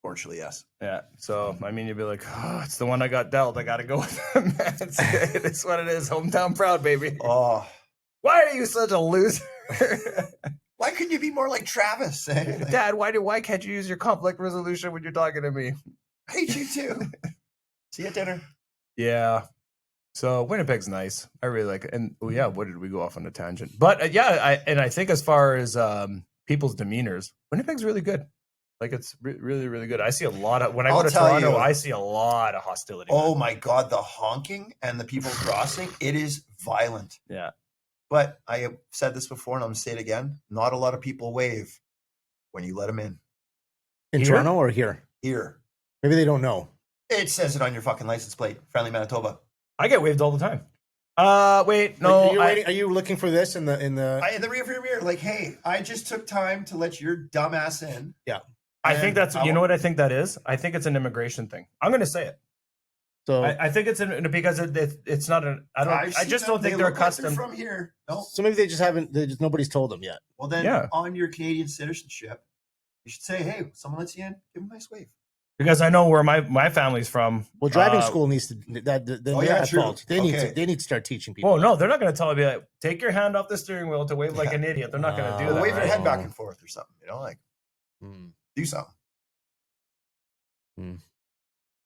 B: Fortunately, yes.
A: Yeah. So, I mean, you'd be like, oh, it's the one I got dealt. I got to go with him. It's what it is. Hometown proud, baby.
B: Oh,
A: Why are you such a loser?
B: why couldn't you be more like Travis? I
A: Dad, why can't you use your conflict resolution when you're talking to me?
B: hate you too. See you at dinner.
A: Yeah. So Winnipeg's nice. I really like it. And yeah, what did we go off on a tangent? But I think as far as people's demeanors, Winnipeg's really good. Like it's really, really good. I see a lot of when I
B: I'll
A: go to
B: tell
A: Toronto,
B: you.
A: I see a lot of hostility.
B: Oh my God, the honking and the people crossing, it is violent.
A: Yeah.
B: But I have said this before and I'm going to say it again. Not a lot of people wave when you let them in.
C: In
A: Here?
C: Toronto or here?
B: Here.
C: Maybe they don't know.
B: It says it on your fucking license plate. Friendly Manitoba.
A: I get waved all the time. Wait, no.
C: Are you looking for this in the?
B: In the rearview mirror, like, hey, I just took time to let your dumb ass in.
A: I think
B: And
A: that's,
B: I
A: you know
B: won't-
A: what I think that is? I think it's an immigration thing. I'm going to say it.
C: So
A: I think it's because it's not an. I just don't think they're accustomed.
B: from here. No.
C: so maybe they just haven't. Nobody's told them yet.
B: Well, then
A: Yeah.
B: on your Canadian citizenship, you should say, "Hey, someone lets you in. Give them a nice wave."
A: Because I know where my family's from.
C: Well, driving school needs to. Then
B: Oh,
C: they're
B: yeah,
C: at
B: true.
C: fault. They need to start teaching people.
A: Oh no, they're not going to tell me like, take your hand off the steering wheel to wave like an idiot. They're not going to do
C: Oh,
A: that.
B: Wave your
A: right?
B: head back and forth or something. Like
C: Mm.
B: do something.
C: Hmm.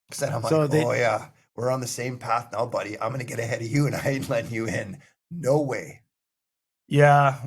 B: Because then I'm like,
C: So they-
B: oh yeah, we're on the same path now, buddy. I'm gonna get ahead of you, and I ain't letting you in. No way.
A: Yeah,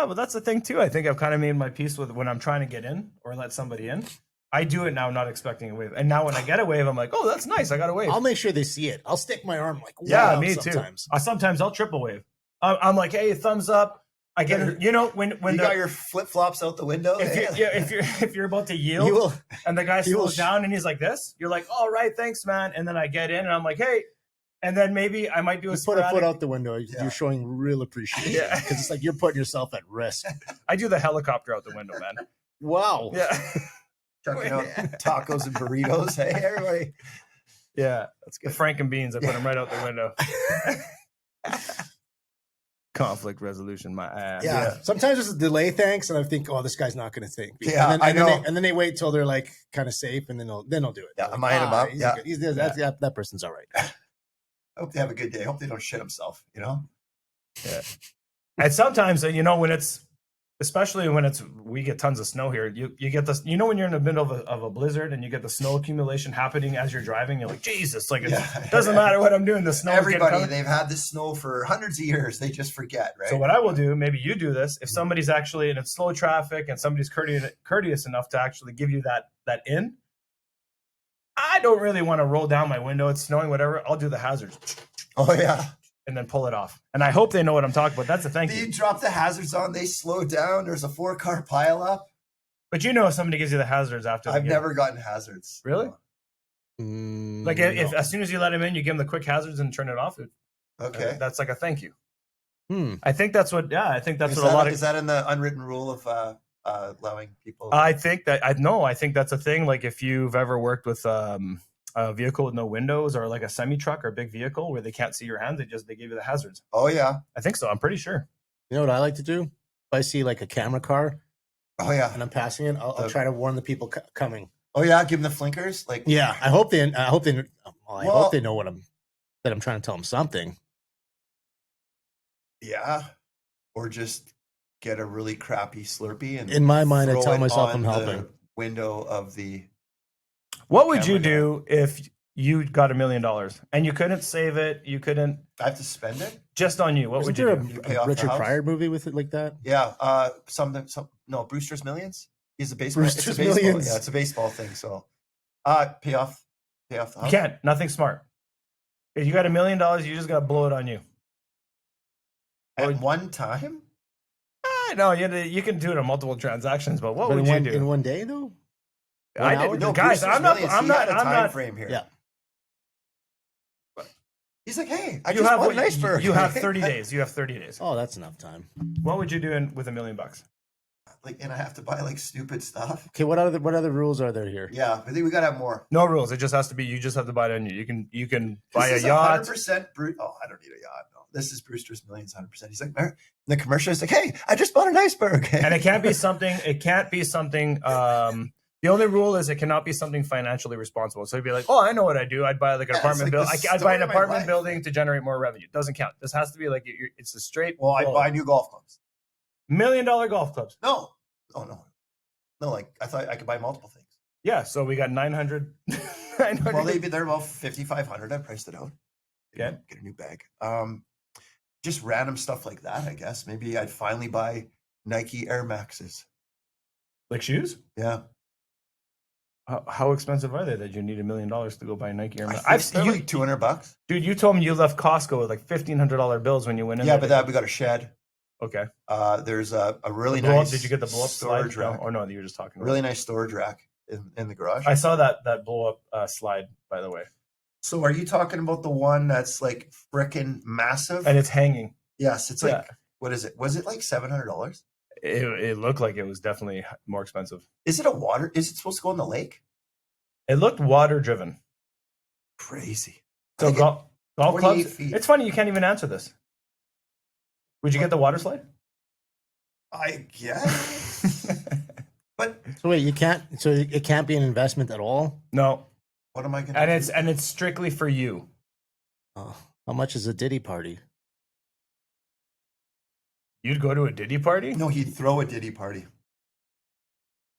A: but that's the thing too. I think I've kind of made my peace with when I'm trying to get in or let somebody in. I do it now, not expecting a wave. And now when I get a wave, I'm like, oh, that's nice. I got a wave.
C: I'll make sure they see it. I'll stick my arm like,
A: Yeah,
C: wow,
A: me
C: sometimes.
A: too. Sometimes I'll triple wave. I'm like, hey, thumbs up. I get it. You know when
B: you got your flip flops out the window.
A: if you're about to yield
C: You will.
A: and the guy
C: you will
A: slows down and he's like this, you're like, all right, thanks, man. And then I get in and I'm like, hey, and then maybe I might do
C: You
A: a
C: put a foot
A: sporadic-
C: out the window.
B: Yeah.
C: You're showing real appreciation.
A: Yeah.
C: Because it's like you're putting yourself at risk.
A: I do the helicopter out the window, man.
C: Wow.
A: Yeah,
B: Chucking out tacos and burritos. Hey, everybody.
A: yeah.
B: That's
A: The
B: good.
A: Franken beans, I put them right out the window. Conflict resolution, my ass.
C: Yeah. Sometimes there's a delay, thanks, and I think, oh, this guy's not going to think.
B: Yeah,
C: and then,
B: I
C: and then
B: know.
C: and then they wait till they're like kind of safe, and then they'll do it.
B: Yeah,
C: They're
B: I'm eyeing him up.
C: he's
B: Yeah.
C: good. That person's all right.
B: I hope they have a good day. I hope they don't shit himself.
A: And sometimes, when it's, especially when we get tons of snow here, you get this, when you're in the middle of a blizzard and you get the snow accumulation happening as you're driving, you're like, Jesus, like,
B: Yeah.
A: it doesn't matter what I'm doing. The snow is getting
B: Everybody,
A: covered.
B: they've had this snow for hundreds of years. They just forget, right?
A: So what I will do, maybe you do this, if somebody's actually in slow traffic and somebody's courteous enough to actually give you that in, I don't really want to roll down my window. It's snowing, whatever. I'll do the hazards
B: Oh yeah.
A: and then pull it off. And I hope they know what I'm talking about. That's a thank
B: You
A: you.
B: drop the hazards on, they slow down. There's a 4-car pileup.
A: But if somebody gives you the hazards after.
B: I've
A: the
B: never gotten hazards.
A: Really? Like if
C: No.
A: as soon as you let him in, you give him the quick hazards and turn it off.
B: Okay.
A: That's like a thank you.
C: Hmm.
A: I think that's what. Yeah, I think that's
B: Is
A: what a lot of.
B: is that in the unwritten rule of allowing people?
A: I think that's a thing. Like if you've ever worked with a vehicle with no windows or like a semi truck or a big vehicle where they can't see your hands, they give you the hazards.
B: Oh yeah.
A: I think so. I'm pretty sure.
C: You know what I like to do? If I see like a camera car
B: Oh yeah.
C: and I'm passing it, I'll try to warn the people coming.
B: Oh yeah. Give them the flinkers. Like
C: Yeah, I hope they know
B: Well-
C: that I'm trying to tell them something.
B: yeah. Or just get a really crappy Slurpee and
C: In my mind, I
B: throw
C: tell
B: it
C: myself
B: on
C: I'm
B: the
C: helping.
B: window of the.
A: What would you
B: Camera
A: do if you got $1 million and you couldn't save it? You couldn't
B: I have to spend it.
A: just on you. What
C: Isn't
A: would
C: there
A: you do?
B: You pay
C: a
B: off the
C: Richard
B: house?
C: Pryor movie with it like that?
B: Yeah. No, Brewster's Millions. He's a baseball.
C: Brewster's
B: it's a baseball.
C: Millions.
B: Yeah, it's a baseball thing. So, pay off the
A: You
B: house.
A: can't. Nothing smart. If you got $1 million, you just gotta blow it on you.
B: At one time.
A: No, you can do it on multiple transactions, but what
C: But
A: would
C: in
A: you
C: in
A: do?
C: one day though?
A: I
C: hour?
A: didn't,
B: No,
A: guys.
B: Brewster's
A: I'm not.
B: Millions,
A: I'm
B: he
A: not.
B: had a
A: I'm
B: time
A: not.
B: frame here.
C: Yeah.
B: He's like, hey, I
A: You
B: just
A: have
B: bought an iceberg.
A: You have 30 days. You have 30 days.
C: Oh, that's enough time.
A: What would you do with $1 million?
B: And I have to buy like stupid stuff.
C: Okay, what other rules are there here?
B: Yeah, I think we gotta have more.
A: No rules. It just has to be. You just have to buy it on you. You can buy a
B: This is
A: yacht.
B: 100% Oh, I don't need a yacht. No, this is Brewster's Millions. 100%. He's like, the commercial is like, hey, I just bought an iceberg.
A: And it can't be something. It can't be something. The only rule is it cannot be something financially responsible. So you'd be like, oh, I know what I do. I'd buy like an
B: Yeah,
A: apartment
B: it's
A: building.
B: like the
A: I'd buy an
B: story of my
A: apartment
B: life.
A: building to generate more revenue. Doesn't count. This has to be like it's a straight.
B: Well, I
A: goal.
B: buy new golf clubs.
A: $1 million golf clubs.
B: No. Oh no. No, like I thought I could buy multiple things.
A: Yeah. So we got 900. 900.
B: Well, they're about 5,500. I priced it out.
A: Okay.
B: Get a new bag. Just random stuff like that, I guess. Maybe I'd finally buy Nike Air Maxes.
A: Like shoes.
B: Yeah.
A: How expensive are they that you need $1 million to go buy Nike Air Max?
B: I've spent like $200.
A: Dude, you told me you left Costco with like $1,500 bills when you went in.
B: Yeah,
A: there.
B: but that we got a shed.
A: Okay.
B: There's a really
A: Blow up-
B: nice.
A: Did you get the blow up
B: storage
A: slide?
B: rack?
A: Or no, you were just talking about
B: Really nice storage rack in the garage.
A: I saw that blow up slide, by the way.
B: So are you talking about the one that's like frickin' massive?
A: And it's hanging.
B: Yes, it's like
A: Yeah.
B: what is it? Was it like $700?
A: It looked like it was definitely more expensive.
B: Is it a water? Is it supposed to go in the lake?
A: It looked water driven.
B: Crazy.
A: So
B: I get
A: golf
B: 28
A: clubs.
B: feet.
A: It's funny you can't even answer this. Would you get the water slide?
B: I guess. But
C: So wait, you can't. So it can't be an investment at all.
A: No,
B: what am I going to do?
A: and it's strictly for you.
C: Oh, how much is a Diddy party?
A: You'd go to a Diddy party?
B: No, he'd throw a Diddy party.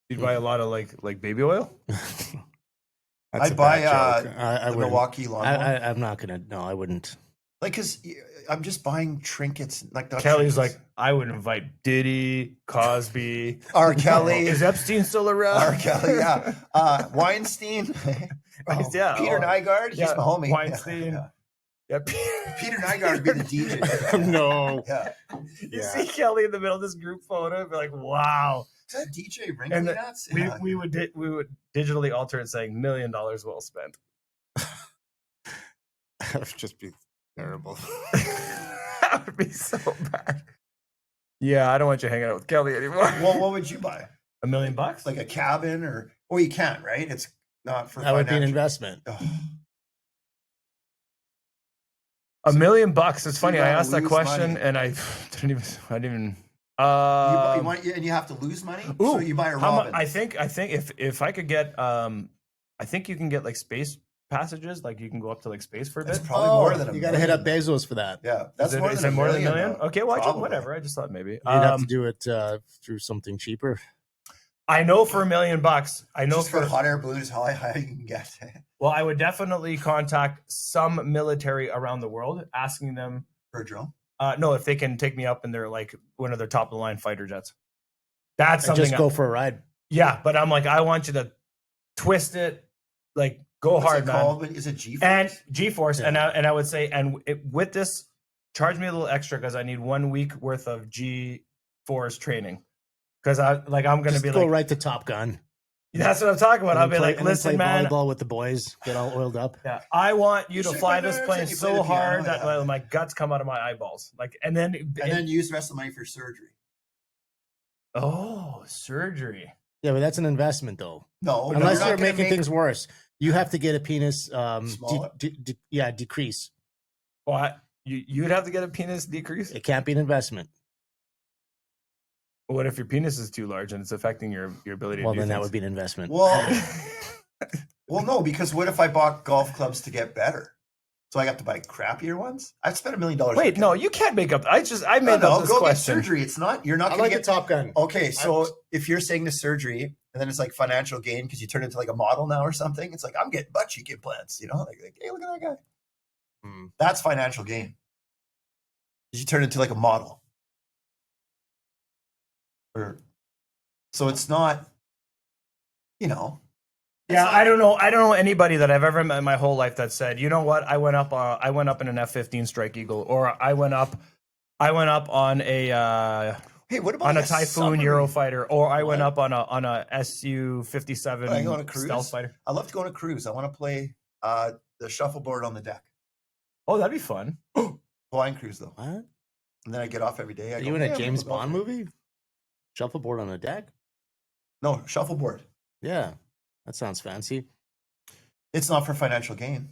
A: You'd buy a lot of like baby oil?
C: That's
B: I'd
C: a
B: buy
C: bad joke. I
B: the
C: wouldn't.
B: Milwaukee lawnmower.
C: I'm not gonna. No, I wouldn't.
B: Like, because I'm just buying trinkets. Like not
A: Kelly's
B: trinkets.
A: like, I would invite Diddy, Cosby.
B: R. Kelly.
A: Is Epstein still around?
B: R. Kelly, yeah. Weinstein.
A: Yeah,
B: Peter Nygaard. He's
A: yeah,
B: my homie.
A: Weinstein.
B: Yeah.
A: Yeah.
B: Peter Nygaard would be the DJ.
C: No.
B: Yeah.
A: You see Kelly in the middle of this group photo, and be like, wow.
B: Is that DJ Ringley
A: And
B: Nuts?
A: We,
B: Yeah.
A: we would digitally alter it saying $1 million well spent.
C: That would just be terrible.
A: That would be so bad. Yeah, I don't want you hanging out with Kelly anymore.
B: Well, what would you buy?
A: $1 million?
B: Like a cabin or? Well, you can't, right? It's not for
C: That would be an
B: financial-
C: investment.
B: Ugh.
A: $1 million. It's funny. I
B: gotta
A: asked that
B: lose
A: question
B: money.
A: and I didn't even.
B: You want, and you have to lose money, so you buy a Robin.
A: I think if I could get I think you can get like space passages, like you can go up to like space for a
B: That's
A: bit.
B: probably more than a
C: You got to hit up
B: million.
C: Bezos for that.
B: Yeah, that's more
A: Is
B: than
A: it more than a million?
B: though.
A: Okay, well,
B: Probably.
A: whatever. I just thought maybe.
C: You'd have to do it through something cheaper.
A: I know for $1 million. I know
B: Just
A: for
B: hot air balloons, how high you can get.
A: well, I would definitely contact some military around the world, asking them,
B: For a drone.
A: no, if they can take me up in their like one of their top of the line fighter jets. That's
C: And
A: something.
C: just go for a ride.
A: Yeah, but I'm like, I want you to twist it, like go
B: What's
A: hard,
B: it
A: man.
B: called? Is it G?
A: And G-force,
C: Yeah.
A: and I would say, with this, charge me a little extra because I need 1 week worth of G-force training. Because I'm gonna
C: Just
A: be
C: go
A: like,
C: right to Top Gun.
A: that's what I'm talking about.
C: And
A: I'll
C: then
A: be like,
C: and then
A: listen,
C: play
A: man,
C: volleyball with the boys. Get all oiled up.
A: yeah, I want you to
B: Shake
A: fly
B: my
A: this
B: nerves,
A: plane
B: and you play
A: so
B: the piano,
A: hard that
B: yeah.
A: my guts come out of my eyeballs. Like, and then
B: use the rest of the money for surgery.
A: oh, surgery.
C: Yeah, but that's an investment, though.
B: No,
C: Unless
B: not
C: you're
B: gonna
C: making
B: make-
C: things worse, you have to get a penis.
B: Smaller?
C: Decrease.
A: What? You'd have to get a penis decrease.
C: It can't be an investment.
A: What if your penis is too large and it's affecting your ability
C: Well,
A: to do
C: then that
A: things?
C: would be an investment.
B: Well, no, because what if I bought golf clubs to get better? So I have to buy crappier ones. I've spent $1 million.
A: Wait, no, you can't make up. I made up this
B: go
A: question.
B: get surgery. It's not. You're not
C: I
B: going
C: like
B: to
C: a
B: get
C: Top Gun.
B: Okay, so
C: I'm-
B: if you're saying the surgery and then it's like financial gain because you turn into like a model now or something, it's like I'm getting butt cheek implants. You know, like hey, look at that guy.
C: Hmm.
B: That's financial gain. You turn into like a model. So it's not. You know.
A: Yeah, I don't know. I don't know anybody that I've ever met in my whole life that said, you know what, I went up in an F-15 Strike Eagle, or I went up on a
B: Hey, what about
A: on a
B: like
A: Typhoon
B: submarine?
A: Eurofighter, or I went
B: What?
A: up on a
B: Are you
A: Su-57
B: on a cruise?
A: stealth fighter.
B: I love to go on a cruise. I want to play the shuffleboard on the deck.
A: Oh, that'd be fun.
B: Flying cruise though,
C: What?
B: and then I get off every day. I
C: Are
B: go,
C: you in
B: "Hey,
C: a
B: I'm
C: James
B: gonna go
C: Bond
B: golfing."
C: movie? Shuffleboard on a deck?
B: No, shuffleboard.
C: Yeah, that sounds fancy.
B: It's not for financial gain.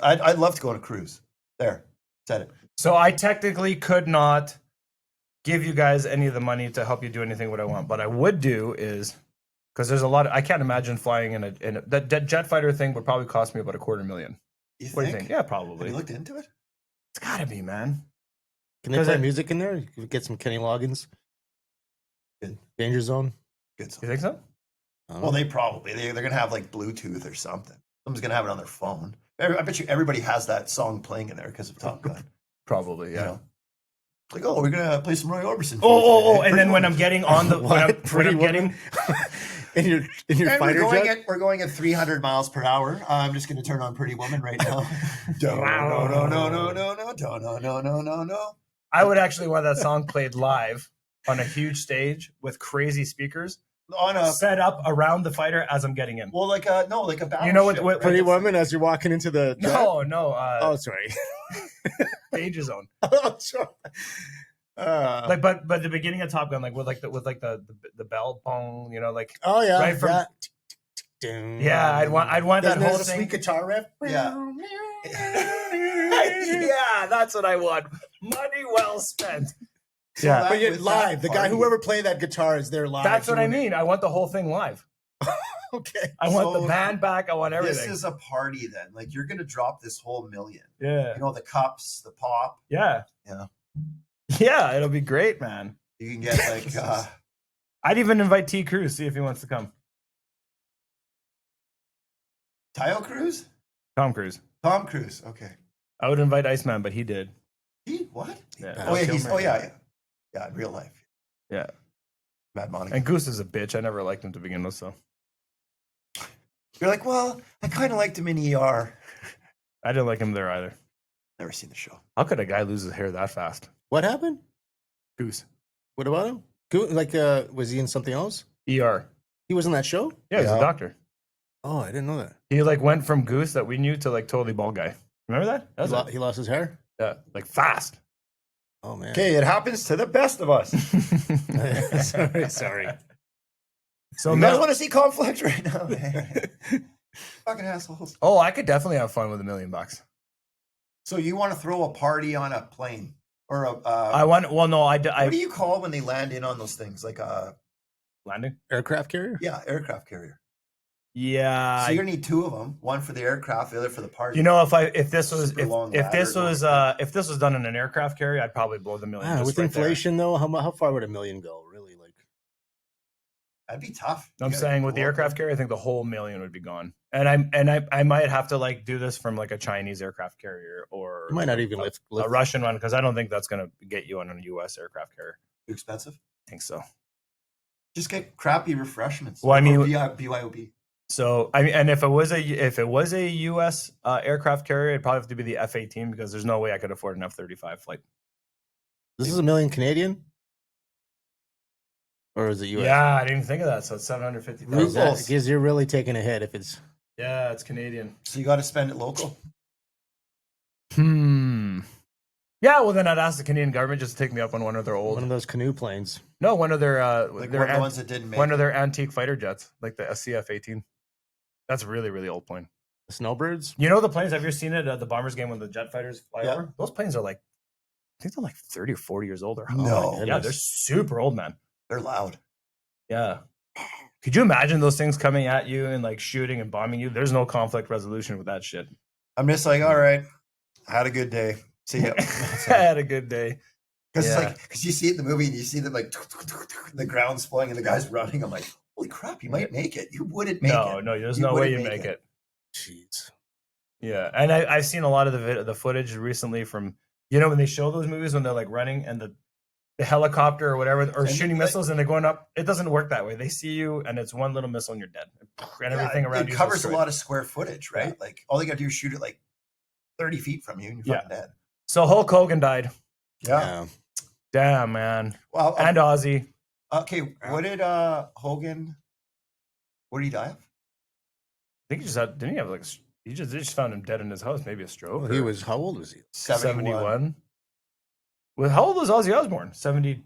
B: I'd love to go on a cruise. There, said it.
A: So I technically could not give you guys any of the money to help you do anything what I want. But I would do is, because there's a lot of, I can't imagine flying in a that jet fighter thing would probably cost me about $250,000.
B: You
A: What do you
B: think?
A: think? Yeah,
B: Have
A: probably.
B: you looked into it?
A: It's gotta be, man.
C: Can they
A: 'Cause
C: play
A: I-
C: music in there? You could get some Kenny Loggins.
B: Good.
C: Danger Zone.
B: Good.
A: You
B: So.
A: think so?
C: I don't
B: Well,
C: know.
B: they probably they're gonna have like Bluetooth or something. Someone's gonna have it on their phone. I bet you everybody has that song playing in there because of Top Gun.
A: Probably,
B: You
A: yeah.
B: know? It's like, oh, we're gonna play some Roy Orbison.
A: Oh, and
B: Pretty
A: then when I'm
B: Woman.
A: getting on the when I'm
C: Pretty
A: getting
C: in your
B: And
C: fighter jet.
B: we're going at 300 miles per hour. I'm just gonna turn on Pretty Woman right now. No.
A: I would actually want that song played live on a huge stage with crazy speakers
B: On a
A: set up around the fighter as I'm getting in.
B: like a battleship.
A: You know what-
B: right?
C: Pretty Woman as you're walking into the jet?
A: No,
C: Oh, sorry.
A: Danger Zone.
C: Oh, sorry.
A: Like, but the beginning of Top Gun, like with the bell bong, you know, like
C: oh yeah,
A: right from-
C: yeah.
A: Yeah, I'd want that whole
C: a
A: thing.
C: sweet guitar riff.
B: Yeah.
A: Yeah, that's what I want. Money well spent.
B: So
A: Yeah.
B: that-
C: But yet
B: with
C: live,
B: that
C: the guy,
B: party-
C: whoever played that guitar is there live.
A: That's what I
C: doing it.
A: mean. I want the whole thing live.
C: Okay.
A: I want
B: So
A: the band back. I want everything.
B: This is a party then. Like you're gonna drop this whole million.
A: Yeah.
B: You know, the cups, the pop.
A: Yeah.
B: Yeah.
A: Yeah, it'll be great, man.
B: You can get like
A: I'd even invite T. Cruz, see if he wants to come.
B: Tile Cruise?
A: Tom Cruise.
B: Tom Cruise. Okay.
A: I would invite Iceman, but he did.
B: He what?
A: Yeah.
B: Oh yeah,
A: Kilmer.
B: yeah, in real life.
A: Yeah.
B: Mad Monica.
A: And Goose is a bitch. I never liked him to begin with, so
B: You're like, well, I kind of liked him in ER.
A: I didn't like him there either.
B: Never seen the show.
A: How could a guy lose his hair that fast?
C: What happened?
A: Goose.
C: What about him? Like, was he in something else?
A: ER.
C: He was in that show?
A: Yeah, he's
B: Yeah.
A: a doctor.
C: Oh, I didn't know that.
A: He like went from Goose that we knew to like totally bald guy. Remember that? That was it.
C: He lost his hair?
A: Yeah, like fast.
C: Oh, man.
B: Okay, it happens to the best of us.
C: Sorry.
A: So
B: You guys
A: Mel-
B: want to see conflict right now? Fucking assholes.
A: oh, I could definitely have fun with $1 million.
B: So you want to throw a party on a plane or a?
A: I want. Well, no,
B: what do you call when they land in on those things? Like a
A: landing.
C: Aircraft carrier?
B: yeah, aircraft carrier.
A: Yeah.
B: So you're gonna need two of them, one for the aircraft, the other for the party.
A: You know, if this was
B: Super long
A: if this
B: ladder
A: was if this was done in an aircraft carrier, I'd probably blow the $1 million.
C: Ah,
A: just
C: with
A: right there.
C: inflation, though, how far would $1 million go? Really? Like,
B: that'd be tough.
A: I'm
B: You gotta
A: saying with the
B: go up
A: aircraft carrier, I think the whole $1 million would be gone. And I might have to like do this from like a Chinese aircraft carrier or
C: you might not even lift.
A: a Russian one because I don't think that's gonna get you on a U.S. aircraft carrier.
B: Too expensive.
A: I think so.
B: Just get crappy refreshments.
A: Well, I mean-
B: Or BYOB.
A: So I mean, and if it was a U.S. Aircraft carrier, it'd probably have to be the F-18 because there's no way I could afford an F-35 flight.
C: This is $1 million Canadian? Or is it US?
A: Yeah, I didn't even think of that. So it's $750,000.
C: Because you're really taking a hit if it's.
A: Yeah, it's Canadian.
B: So you got to spend it local.
A: Yeah, well then I'd ask the Canadian government just to take me up on one of their
C: One of those canoe planes.
A: no, one of their
B: Like
A: their
B: one of the ones that didn't make
A: one of
B: it.
A: their antique fighter jets, like the CF-18. That's a really, really old plane.
C: The snowbirds?
A: You know the planes? Have you seen it at the Bombers game when the jet fighters fly
B: Yeah.
A: over? Those planes are like, I think they're like 30 or 40 years old. Or
B: No.
C: my
A: yeah,
C: goodness.
A: they're super old, man.
B: They're loud.
A: Yeah. Could you imagine those things coming at you and like shooting and bombing you? There's no conflict resolution with that shit.
B: I'm just like, all right, had a good day. See ya.
A: I had a good day.
B: Because
A: Yeah.
B: it's like, because you see it in the movie and you see them like the ground's flowing and the guy's running. I'm like, holy crap, you might make it. You wouldn't make it.
A: No, there's
B: You
A: no way
B: wouldn't
A: you
B: make
A: make it.
C: Jeez.
A: Yeah, and I've seen a lot of the footage recently from when they show those movies when they're like running and the helicopter or whatever or
B: And
A: shooting
B: like-
A: missiles and they're going up. It doesn't work that way. They see you and it's one little missile and you're dead, and everything around
B: it
A: you
B: covers
A: is
B: a
A: destroyed.
B: lot of square footage, right? Like all you got to do is shoot it like 30 feet from you and you're fucking dead.
A: So Hulk Hogan died.
B: Yeah.
A: Damn, man.
B: Well,
A: And Ozzy.
B: okay, what did Hogan? What did he die of?
A: I think he just had. Didn't he have like? They just found him dead in his house. Maybe a stroke.
C: Well, he was, how old was he?
B: 71.
A: Well, how old was Ozzy Osbourne? 71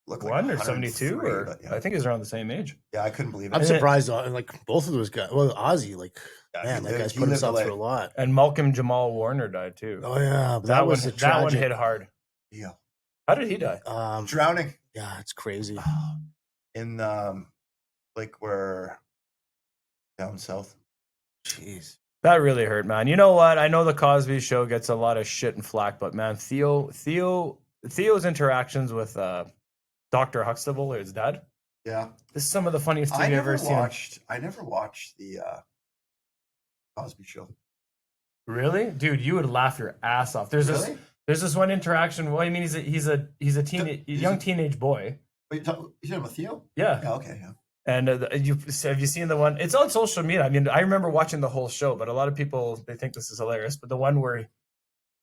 B: Looked
A: or
B: 103,
A: 72, or
B: but yeah.
A: I think he was around the same age.
B: Yeah, I couldn't believe it.
C: I'm
A: And it-
C: surprised, like, both of those guys. Well, Ozzy, like,
B: Yeah,
C: man,
B: he
C: that
B: lived-
C: guy's
B: he
C: put
B: lived
C: himself
B: a
C: through a lot.
A: And Malcolm Jamal Warner died too.
C: Oh, yeah. But
A: that
C: was
A: one.
C: a
A: That one
C: tragic.
A: hit hard.
B: Yeah.
A: How did he die?
B: Drowning
C: Yeah, it's crazy.
B: in like where down south.
C: Jeez.
A: That really hurt, man. You know what? I know the Cosby Show gets a lot of shit and flack, but man, Theo's interactions with Dr. Huxtable, his dad.
B: Yeah.
A: This is some of the funniest TV
B: I
A: I've
B: never
A: ever seen.
B: watched the Cosby Show.
A: Really, dude? You would laugh your ass off. There's
B: Really?
A: this one interaction. Well, I mean, he's a young teenage boy.
B: Wait, you talking about Theo?
A: Yeah.
B: Yeah. Okay. Yeah.
A: And have you seen the one? It's on social media. I mean, I remember watching the whole show, but a lot of people they think this is hilarious. But the one where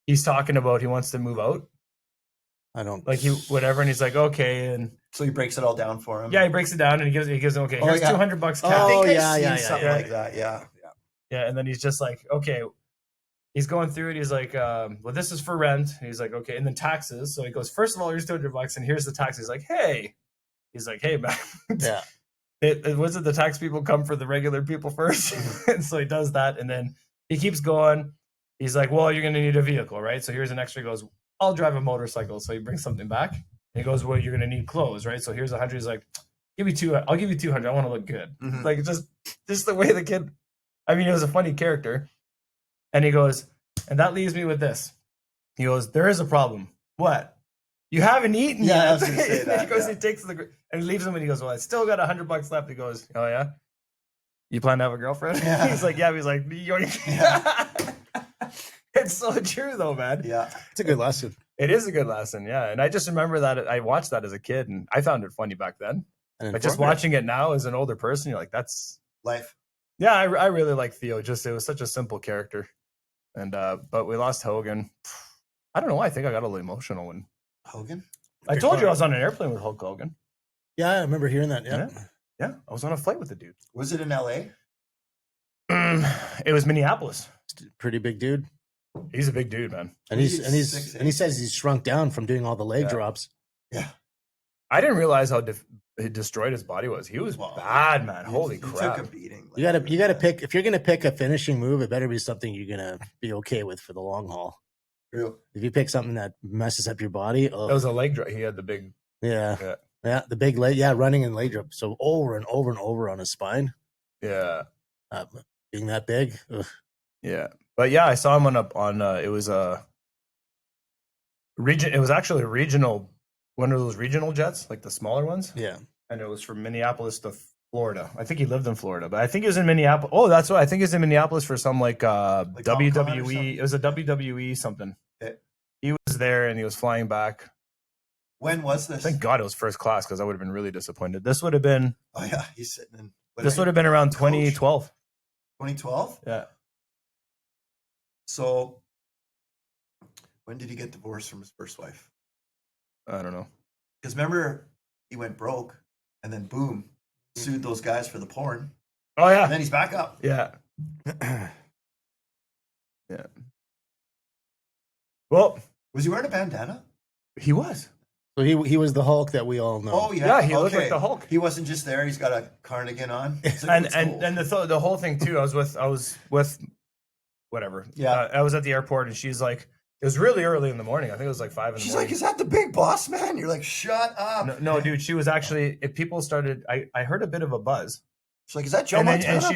A: he's talking about he wants to move out,
C: I don't
A: like whatever, and he's like, okay, and
B: So he breaks it all down for him.
A: yeah, he breaks it down and he gives him okay,
B: Oh,
A: here's
B: yeah.
A: $200 cash.
B: I think
C: Oh,
B: I've
C: yeah,
B: seen
C: yeah,
B: something
A: yeah.
B: like that. Yeah.
A: Yeah, and then he's just like, okay. He's going through it. He's like, well, this is for rent. And he's like, okay, and then taxes. So he goes, first of all, here's $200, and here's the tax. He's like, hey, man.
C: Yeah.
A: Was it the tax people come for the regular people first? And so he does that, and then he keeps going. He's like, well, you're going to need a vehicle, right? So here's an extra. He goes, I'll drive a motorcycle. So he brings something back. And he goes, well, you're going to need clothes, right? So here's 100. He's like, give me two. I'll give you 200. I want to look good.
B: Mhm.
A: Like just the way the kid. I mean, it was a funny character. And he goes, and that leaves me with this. He goes, there is a problem. What? You haven't eaten
B: Yeah,
A: yet.
B: I was gonna say that,
A: He goes,
B: yeah.
A: he takes and he leaves him, and he goes, well, I still got $100 left. He goes, oh yeah, you plan to have a girlfriend?
B: Yeah.
A: He's like, yeah. He's like,
B: Yeah.
A: It's so true though, man.
B: Yeah.
C: It's a good lesson.
A: It is a good lesson, yeah. And I just remember that I watched that as a kid, and I found it funny back then.
C: And
A: But just
C: informative.
A: watching it now as an older person, you're like, that's
B: Life.
A: yeah. I really like Theo. Just it was such a simple character, and but we lost Hogan. I don't know why. I think I got a little emotional when
B: Hogan?
A: I told you I was on an airplane with Hulk Hogan.
C: Yeah, I remember hearing that. Yeah.
A: Yeah, I was on a flight with the dude.
B: Was it in LA?
A: It was Minneapolis.
C: Pretty big dude.
A: He's a big dude, man.
C: And
B: He's
C: he's
B: 6'8".
C: and he says he's shrunk down from doing all the leg
A: Yeah.
C: drops.
B: Yeah.
A: I didn't realize how destroyed his body was. He was
B: Wow.
A: bad, man. Holy
B: He
A: crap.
B: took a beating.
C: You gotta pick if you're gonna pick a finishing move, it better be something you're gonna be okay with for the long haul.
B: True.
C: If you pick something that messes up your body,
A: That was a leg drop. He had the big.
C: yeah,
A: Yeah.
C: the big leg, running and leg drop, so over and over and over on his spine,
A: Yeah.
C: being that big. Ugh.
A: Yeah. But yeah, I saw him on it was a region. It was actually a regional, one of those regional jets, like the smaller ones.
C: Yeah,
A: And it was from Minneapolis to Florida. I think he lived in Florida, but I think he was in Minneapolis. Oh, that's what I think he's in Minneapolis for some like
B: Comic-Con or
A: WWE.
B: something?
A: It was a WWE something.
B: Okay.
A: He was there and he was flying back.
B: When was this?
A: Thank God it was first class because I would have been really disappointed. This would have been
B: Oh yeah, he's sitting in.
A: this would have been around 2012.
B: 2012.
A: Yeah.
B: So, when did he get divorced from his first wife?
A: I don't know.
B: Because remember, he went broke, and then boom, sued those guys for the porn,
A: Oh
B: and
A: yeah.
B: then he's back up.
A: Yeah. Yeah. Well,
B: Was he wearing a bandana?
A: he was.
C: so he was the Hulk that we all know.
B: Oh yeah,
A: Yeah, he looked like the Hulk.
B: He wasn't just there; he's got a cardigan on. It's like,
A: And
B: it's
A: and
B: cool.
A: and the whole thing too. I was with whatever.
B: Yeah.
A: I was at the airport and she's like, it was really early in the morning. I think it was like 5 in the
B: she's
A: morning.
B: like, "Is that the big boss man?" You're like, "Shut up!"
A: No, dude, she was actually. If people started, I heard a bit of a buzz,
B: She's like, "Is that Joe
A: and then
B: Montana?"
A: and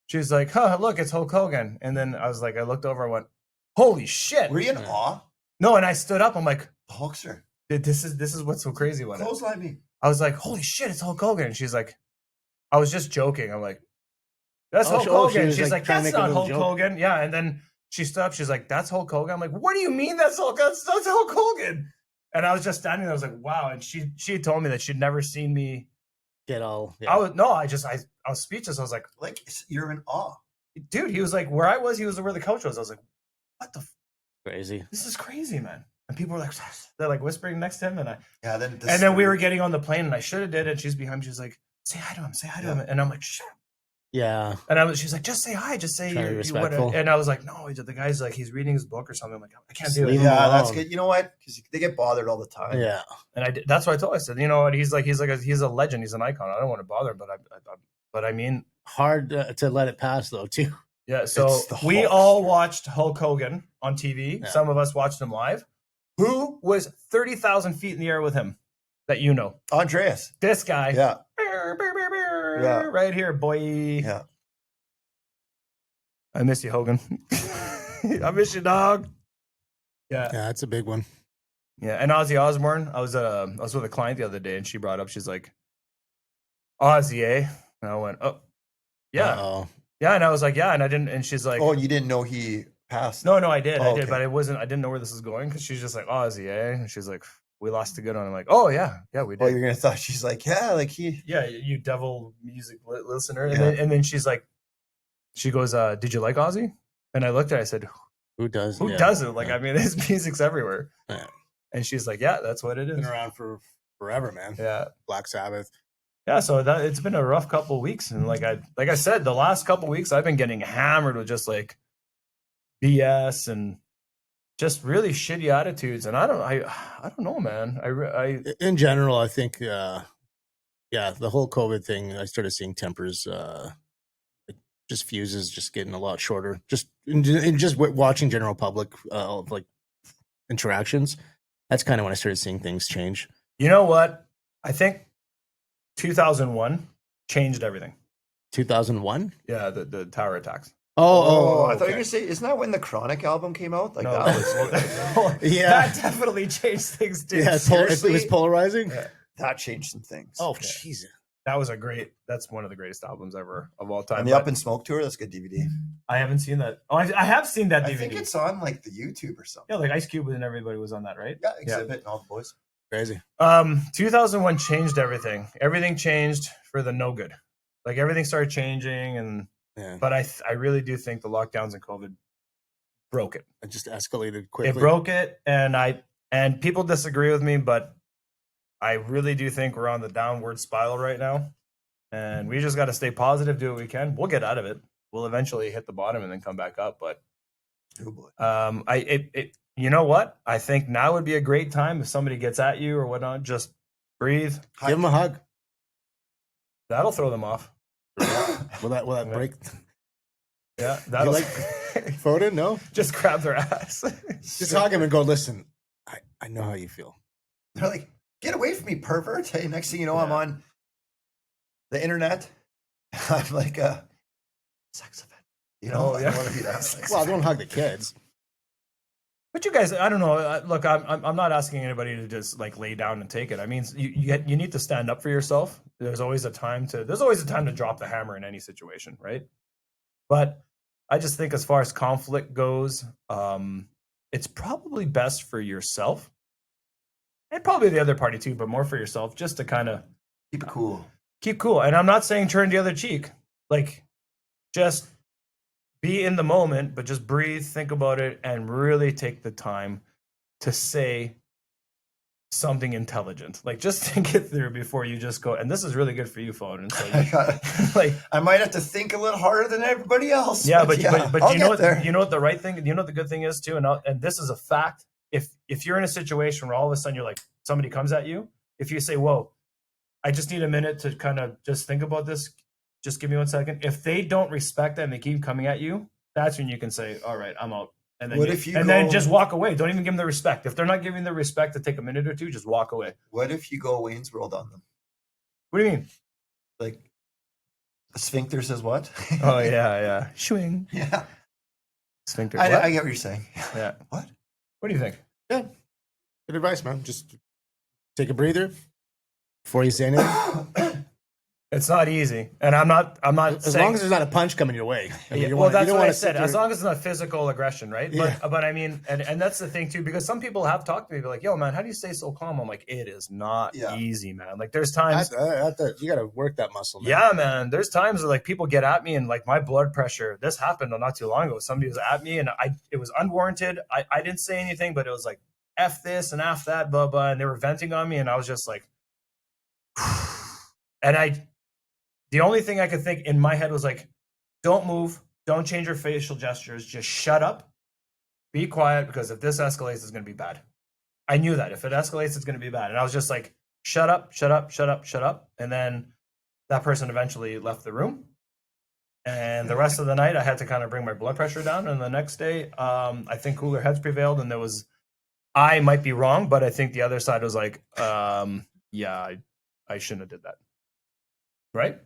A: she's like, huh, look, it's Hulk Hogan. And then I was like, I looked over, I went, holy shit!
B: Were you in
C: Yeah.
B: awe?
A: No, and I stood up. I'm like,
B: The Hulkster.
A: this is what's so crazy about it.
B: Clothesline me.
A: I was like, holy shit, it's Hulk Hogan. And she's like, I was just joking. I'm like, that's
C: Oh,
A: Hulk
C: she
A: Hogan.
C: was,
A: She's
C: like,
A: like,
C: trying to
A: that's
C: make a
A: not
C: little
A: Hulk
C: joke.
A: Hogan. Yeah, and then she stood up. She's like, that's Hulk Hogan. I'm like, what do you mean that's Hulk? That's Hulk Hogan. And I was just standing there. I was like, wow. And she had told me that she'd never seen me.
C: Get all.
A: I was speechless. I was like,
B: Like you're in awe.
A: dude, he was like where I was. He was where the couch was. I was like, what the?
C: Crazy.
A: This is crazy, man. And people were like, they're like whispering next to him, and
B: Yeah. Then
A: we were getting on the plane, and I should have did it. She's behind me. She's like, say hi to him. Say hi to him. And I'm like, shut up.
C: Yeah.
A: And she's like, just say hi. Just say
C: Trying to be
A: you
C: respectful.
A: And I was like, no. The guy's like, he's reading his book or something. I'm like, I can't do
C: Leave
A: it.
C: him
B: Yeah, that's
C: alone.
B: good. You know what? Because they get bothered all the time.
C: Yeah.
A: And I did, that's what I told. I said, you know what? He's a legend. He's an icon. I don't want to bother him, but I mean,
C: Hard to let it pass though too.
A: yeah. So
B: It's the
A: we
B: Hulk.
A: all watched Hulk Hogan on TV.
C: Yeah.
A: Some of us watched him live. Who was 30,000 feet in the air with him? That you know,
B: Andreas.
A: this guy.
B: Yeah. Yeah.
A: Right here, boy.
B: Yeah.
A: I miss you, Hogan. I miss you, dog. Yeah.
C: Yeah, that's a big one.
A: Yeah, and Ozzy Osbourne. I was with a client the other day, and she brought up. She's like, Ozzy, eh? And I went, oh, yeah,
C: Uh-oh.
A: yeah. And I was like, yeah, and I didn't. And she's like,
B: Oh, you didn't know he passed?
A: no, I did,
B: Oh, okay.
A: but I didn't know where this was going because she's just like, Ozzy, eh? And she's like, we lost a good one. I'm like, oh yeah, we
B: Oh,
A: did.
B: you're gonna thought she's like, yeah, like he.
A: Yeah, you devil music listener. And,
B: Yeah.
A: and then she's like, she goes, did you like Ozzy? And I looked at her, I said,
C: Who does?
A: who
C: yeah.
A: doesn't? Like,
C: Yeah.
A: I mean, his music's everywhere.
C: Yeah.
A: And she's like, yeah, that's what it
C: Been
A: is.
C: around for forever, man.
A: Yeah.
C: Black Sabbath.
A: Yeah, so it's been a rough couple of weeks, and like I said, the last couple of weeks I've been getting hammered with just like BS and just really shitty attitudes, and I don't know, man. I
C: In general, I think Yeah, the whole COVID thing, I started seeing tempers, just fuses just getting a lot shorter. Just in just watching general public like interactions. That's kind of when I started seeing things change.
A: You know what? I think 2001 changed everything.
C: 2001?
A: Yeah, the tower attacks.
C: Oh,
B: I thought you were
C: okay.
B: gonna say, isn't that when the Chronic album came out? Like
A: No,
B: that was
C: Yeah.
A: that definitely changed things, dude.
C: Yeah, it was
B: seriously?
C: polarizing.
A: Yeah.
B: that changed some things.
C: Oh,
A: Yeah.
C: Jesus.
A: That's one of the greatest albums ever of all time.
B: and the
A: but
B: Up in Smoke tour, that's a good DVD.
A: I haven't seen that. Oh, I have seen that DVD.
B: I think it's on like the YouTube or something.
A: Yeah, like Ice Cube and everybody was on that, right?
B: Yeah, Exhibit and all the boys.
C: Crazy.
A: 2001 changed everything. Everything changed for the no good. Like everything started changing, and
C: Yeah.
A: but I really do think the lockdowns and COVID broke it.
C: It just escalated quickly.
A: It broke it, and people disagree with me, but I really do think we're on the downward spiral right now, and we just got to stay positive, do what we can. We'll get out of it. We'll eventually hit the bottom and then come back up. But
B: Oh boy.
A: you know what? I think now would be a great time if somebody gets at you or whatnot. Just breathe.
C: Give him a hug.
A: That'll throw them off.
C: Will that
A: Yeah.
C: break?
A: Yeah, that'll
C: like Foden? No.
A: just grab their ass.
C: Just hug him and go. Listen, I know how you feel.
B: They're like, get away from me, pervert. Hey, next thing you know, I'm
A: Yeah.
B: on the internet. I'm like a sex offender. You know,
A: Oh,
B: I
A: yeah.
B: don't want to be that sex
C: Well,
B: offender.
C: don't hug the kids.
A: But you guys, I don't know. Look, I'm not asking anybody to just like lay down and take it. I mean, you need to stand up for yourself. There's always a time to drop the hammer in any situation, right? But I just think as far as conflict goes, it's probably best for yourself and probably the other party too, but more for yourself, just to kind of
B: Keep it cool.
A: keep cool. And I'm not saying turn the other cheek, like just be in the moment, but just breathe, think about it, and really take the time to say something intelligent. Like just think it through before you just go. And this is really good for you, phone. And so, like,
B: I might have to think a little harder than everybody else.
A: yeah, but
B: I'll
A: you know
B: get
A: what?
B: there.
A: You know what the right thing? You know what the good thing is too. And this is a fact. If you're in a situation where all of a sudden you're like somebody comes at you, if you say, "Whoa, I just need a minute to kind of just think about this. Just give me 1 second." If they don't respect that and they keep coming at you, that's when you can say, "All right, I'm out." And then then just walk away. Don't even give them the respect. If they're not giving the respect to take a minute or two, just walk away.
B: What if you go Wayne's World on them?
A: What do you mean?
B: Like, the sphincter says what?
A: Oh yeah. Swing.
B: Yeah.
A: Sphincter.
B: I
A: What?
B: get what you're saying.
A: Yeah.
B: What?
A: What do you think?
C: Yeah. Good advice, man. Just take a breather before you say anything.
A: It's not easy, and I'm not
C: As
A: saying,
C: long as there's not a punch coming your way. I mean,
A: yeah,
C: you
A: well,
C: wanna- you
A: that's
C: don't
A: what I
C: wanna sit
A: said. As
C: there-
A: long as it's not physical aggression, right?
C: Yeah.
A: But I mean, and that's the thing too, because some people have talked to me, be like, "Yo, man, how do you stay so calm?" I'm like, it is not
B: Yeah.
A: easy, man. Like, there's times,
C: you got to work that muscle. Man.
A: yeah, man. There's times where like people get at me and like my blood pressure. This happened not too long ago. Somebody was at me and it was unwarranted. I didn't say anything, but it was like F this and F that, blah blah, and they were venting on me, and I was just like, and the only thing I could think in my head was like, don't move, don't change your facial gestures, just shut up, be quiet, because if this escalates, it's going to be bad. I knew that if it escalates, it's going to be bad. And I was just like, shut up, shut up, shut up, shut up. And then that person eventually left the room. And the rest of the night, I had to kind of bring my blood pressure down. And the next day, I think cooler heads prevailed. And I might be wrong, but I think the other side was like, yeah, I shouldn't have did that. Right?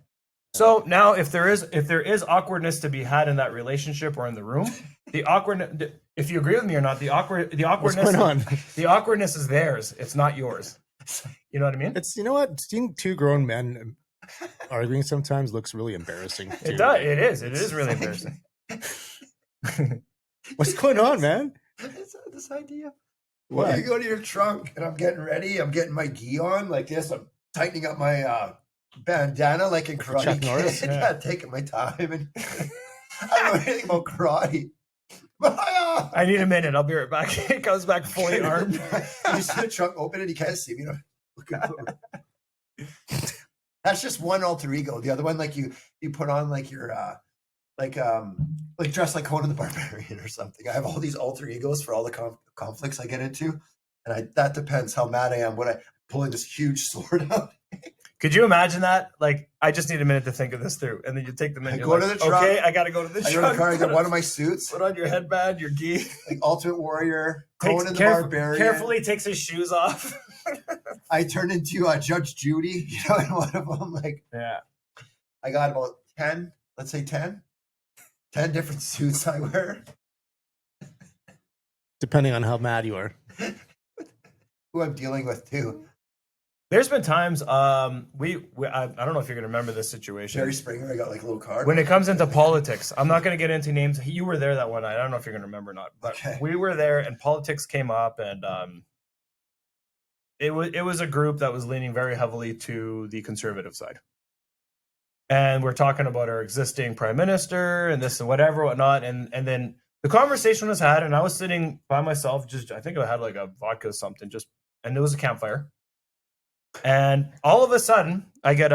A: So now, if there is awkwardness to be had in that relationship or in the room, if you agree with me or not, the awkwardness,
C: What's going on?
A: the awkwardness is theirs. It's not yours. You know what I mean?
C: You know what? Seeing two grown men arguing sometimes looks really embarrassing. Too.
A: It does. It is. It is really embarrassing.
C: What's going on, man?
B: This idea.
C: What?
B: Well, you go to your trunk and I'm getting ready. I'm getting my gi on like this. I'm tightening up my bandana like in Karate
C: Chuck Norris?
B: Kid.
A: Yeah.
B: Yeah, taking my time. And I don't know anything about karate. But
A: I need a minute. I'll be right back. It comes back fully armed.
B: you see the trunk open and you can't see me. You know, looking forward. That's just one alter ego. The other one, like you put on like your like dressed like Conan the Barbarian or something. I have all these alter egos for all the conflicts I get into, and that depends how mad I am when I pulling this huge sword out.
A: Could you imagine that? Like, I just need a minute to think of this through, and then you take the minute.
B: I go to the truck.
A: Okay, I gotta go to the
B: I go to
A: truck.
B: the car, I get one of my suits,
A: Put on your headband, your gi.
B: like Ultimate Warrior,
A: Takes-
B: Conan the
A: caref-
B: Barbarian.
A: Carefully takes his shoes off.
B: I turned into Judge Judy, you know, in one of them. Like,
A: Yeah.
B: I got about 10, let's say 10 different suits I wear.
C: Depending on how mad you are.
B: Who I'm dealing with too.
A: There's been times, I don't know if you're gonna remember this situation.
B: Jerry Springer, I got like a little card.
A: When it comes into politics, I'm not going to get into names. You were there that one night. I don't know if you're going to remember or not, but
B: Okay.
A: we were there and politics came up, and it was a group that was leaning very heavily to the conservative side. And we're talking about our existing prime minister and this and whatever, whatnot. And then the conversation was had, and I was sitting by myself, I think I had like a vodka or something, and there was a campfire. And all of a sudden I get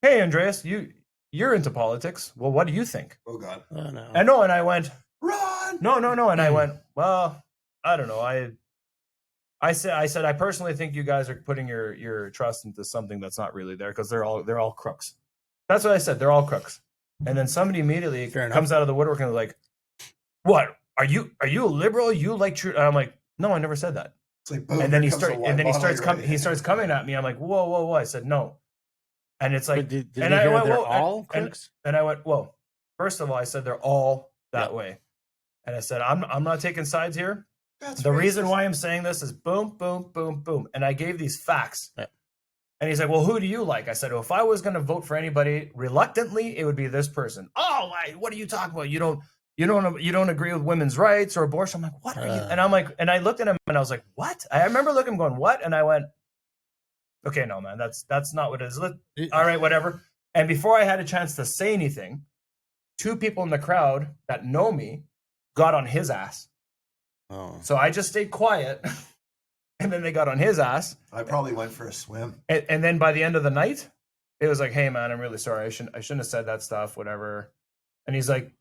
A: hey, Andreas, you're into politics. Well, what do you think?
B: Oh God.
C: Oh, no.
A: I know, and I went,
B: Run!
A: no. And I went, well, I don't know. I said, I personally think you guys are putting your trust into something that's not really there, because they're all crooks. That's what I said. They're all crooks. And then somebody immediately
C: Fair
A: comes out of the woodwork and is like, what? Are you a liberal? You like true? And I'm like, no, I never said that.
B: It's like, boom,
A: And then he
B: here comes the
A: starts
B: wine bottle,
A: he starts coming at me. I'm like, whoa. I said, no. And it's like,
C: But did
A: and
C: you
A: I
C: hear
A: went,
C: they're
A: whoa,
C: all
A: and-
C: crooks?
A: And I went, whoa. First of all, I said they're all that way. And I said, I'm not taking sides here.
B: That's
A: The
B: racist.
A: reason why I'm saying this is boom, boom, boom, boom. And I gave these facts.
C: Yeah.
A: And he's like, well, who do you like? I said, well, if I was going to vote for anybody reluctantly, it would be this person. Oh, what are you talking about? You don't agree with women's rights or abortion. I'm like, what are you? And I'm like, and I looked at him and I was like, what? I remember looking at him going, what? And I went, okay, no, man, that's not what it is. All right, whatever. And before I had a chance to say anything, two people in the crowd that know me got on his ass.
C: Oh.
A: So I just stayed quiet. And then they got on his ass.
B: I probably went for a swim.
A: And then by the end of the night, it was like, hey, man, I'm really sorry. I shouldn't have said that stuff, whatever. And he's like,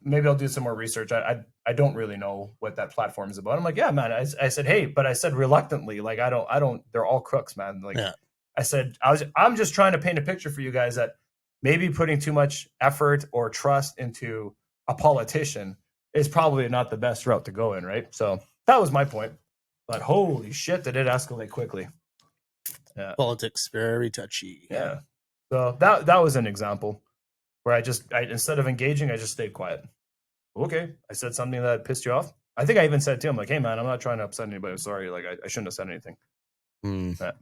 A: maybe I'll do some more research. I don't really know what that platform is about. I'm like, yeah, man. I said, hey, but I said reluctantly, like, I don't, they're all crooks, man. Like,
C: Yeah.
A: I said, I'm just trying to paint a picture for you guys that maybe putting too much effort or trust into a politician is probably not the best route to go in, right? So that was my point. But holy shit, did it escalate quickly. Yeah.
C: Politics, very touchy.
A: Yeah. So that was an example where I instead of engaging, I just stayed quiet. Okay. I said something that pissed you off. I think I even said to him, like, hey, man, I'm not trying to upset anybody. I'm sorry. Like, I shouldn't have said anything.
C: Mm.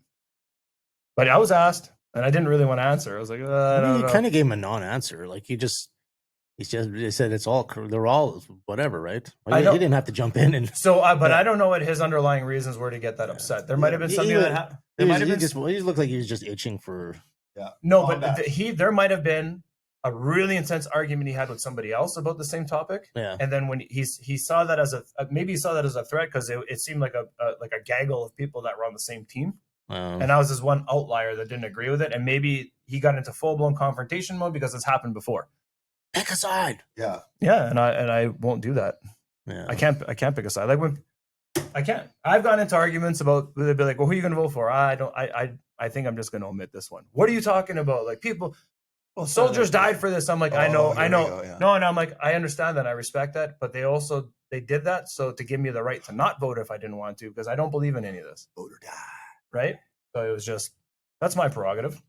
A: But I was asked, and I didn't really want to answer. I was like, I don't
C: You
A: know.
C: kind of gave him a non-answer. Like he said they're all whatever, right?
A: I
C: He
A: know.
C: didn't have to jump in and.
A: So, but I don't know what his underlying reasons were to get that upset. There might have been something that there might have been.
C: He looked like he was just itching for.
B: Yeah.
A: No,
B: Combat.
A: but there might have been a really intense argument he had with somebody else about the same topic.
C: Yeah.
A: And then when he saw that as maybe he saw that as a threat because it seemed like a gaggle of people that were on the same team. And I was this one outlier that didn't agree with it. And maybe he got into full blown confrontation mode because it's happened before.
C: Pick a side.
B: Yeah.
A: Yeah, and I won't do that.
C: Yeah.
A: I can't pick a side. Like when I can't. I've gone into arguments about they'd be like, well, who are you gonna vote for? I think I'm just gonna omit this one. What are you talking about? Like people soldiers died for this. I'm like, I know.
B: here we go, yeah.
A: No, and I'm like, I understand that, I respect that, but they did that so to give me the right to not vote if I didn't want to, because I don't believe in any of this.
B: Vote or die.
A: Right? So it was just that's my prerogative.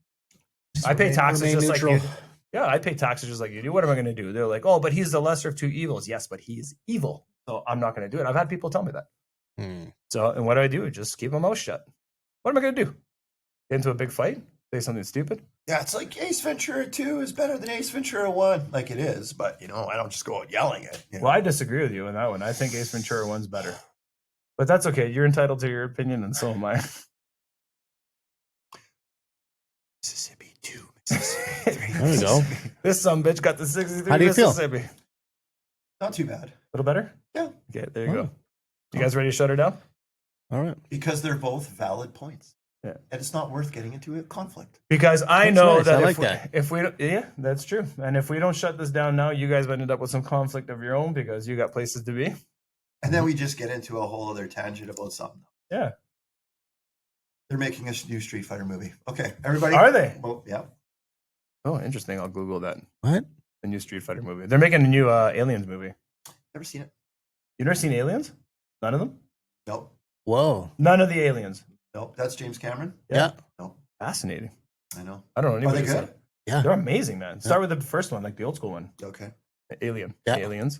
A: I pay taxes
C: remain
A: just
C: neutral.
A: like you. Yeah, I pay taxes just like you do. What am I going to do? They're like, oh, but he's the lesser of two evils. Yes, but he's evil. So I'm not going to do it. I've had people tell me that. So, and what do? I just keep my mouth shut. What am I going to do? Get into a big fight? Say something stupid?
B: Yeah, it's like Ace Ventura 2 is better than Ace Ventura 1. Like it is, but I don't just go out yelling it. You know?
A: Well, I disagree with you on that one. I think Ace Ventura 1's better. But that's okay. You're entitled to your opinion, and so am I.
B: Mississippi 2, Mississippi 3.
C: There we go.
A: This sumbitch got the 63
C: How do you feel?
A: Mississippi.
B: Not too bad.
A: A little better?
B: Yeah.
A: Okay, there you go. You guys ready to shut her down?
C: All right.
B: Because they're both valid points.
A: Yeah.
B: And it's not worth getting into a conflict.
A: Because I
C: That's
A: know
C: nice.
A: that,
C: I
A: if,
C: like
A: we,
C: that.
A: if we don't, yeah, that's true. And if we don't shut this down now, you guys might end up with some conflict of your own because you got places to be.
B: And then we just get into a whole other tangent about something.
A: Yeah.
B: They're making a new Street Fighter movie. Okay, everybody.
A: Are they?
B: Well, yeah.
A: Oh, interesting. I'll Google that.
C: What?
A: The new Street Fighter movie. They're making a new Aliens movie.
B: Never seen it.
A: You never seen Aliens? None of them?
B: Nope.
C: Whoa.
A: None of the Aliens.
B: Nope. That's James Cameron.
C: Yeah.
B: Nope.
A: Fascinating.
B: I know.
A: I don't know
B: Are
A: anybody.
B: they good?
C: Yeah.
A: They're amazing, man. Start with the first one, like the old school one.
B: Okay.
A: Alien.
C: Yeah.
A: Aliens.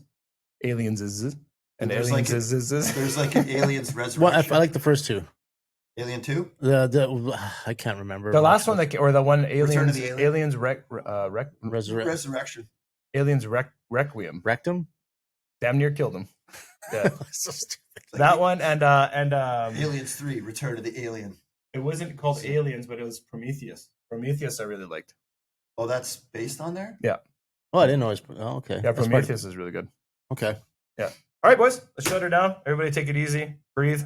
A: Aliens is. And
B: There's
A: Aliens
B: like
A: is.
B: There's like an Aliens
C: Well,
B: Resurrection.
C: I like the first two.
B: Alien 2?
C: I can't remember.
A: The last one, or the one
B: Return of
A: Aliens,
B: the Alien?
A: Aliens
B: Resurrection.
A: Aliens Requiem.
C: Wrecked him.
A: Damn near killed him. Yeah.
C: So stupid.
A: That one and
B: Aliens 3, Return of the Alien.
A: it wasn't called Aliens, but it was Prometheus. Prometheus I really liked.
B: Oh, that's based on there?
C: Oh, I didn't know it was. Oh, okay.
A: Yeah,
C: That's part of-
A: Prometheus is really good.
C: Okay.
A: All right, boys, let's shut her down. Everybody take it easy. Breathe.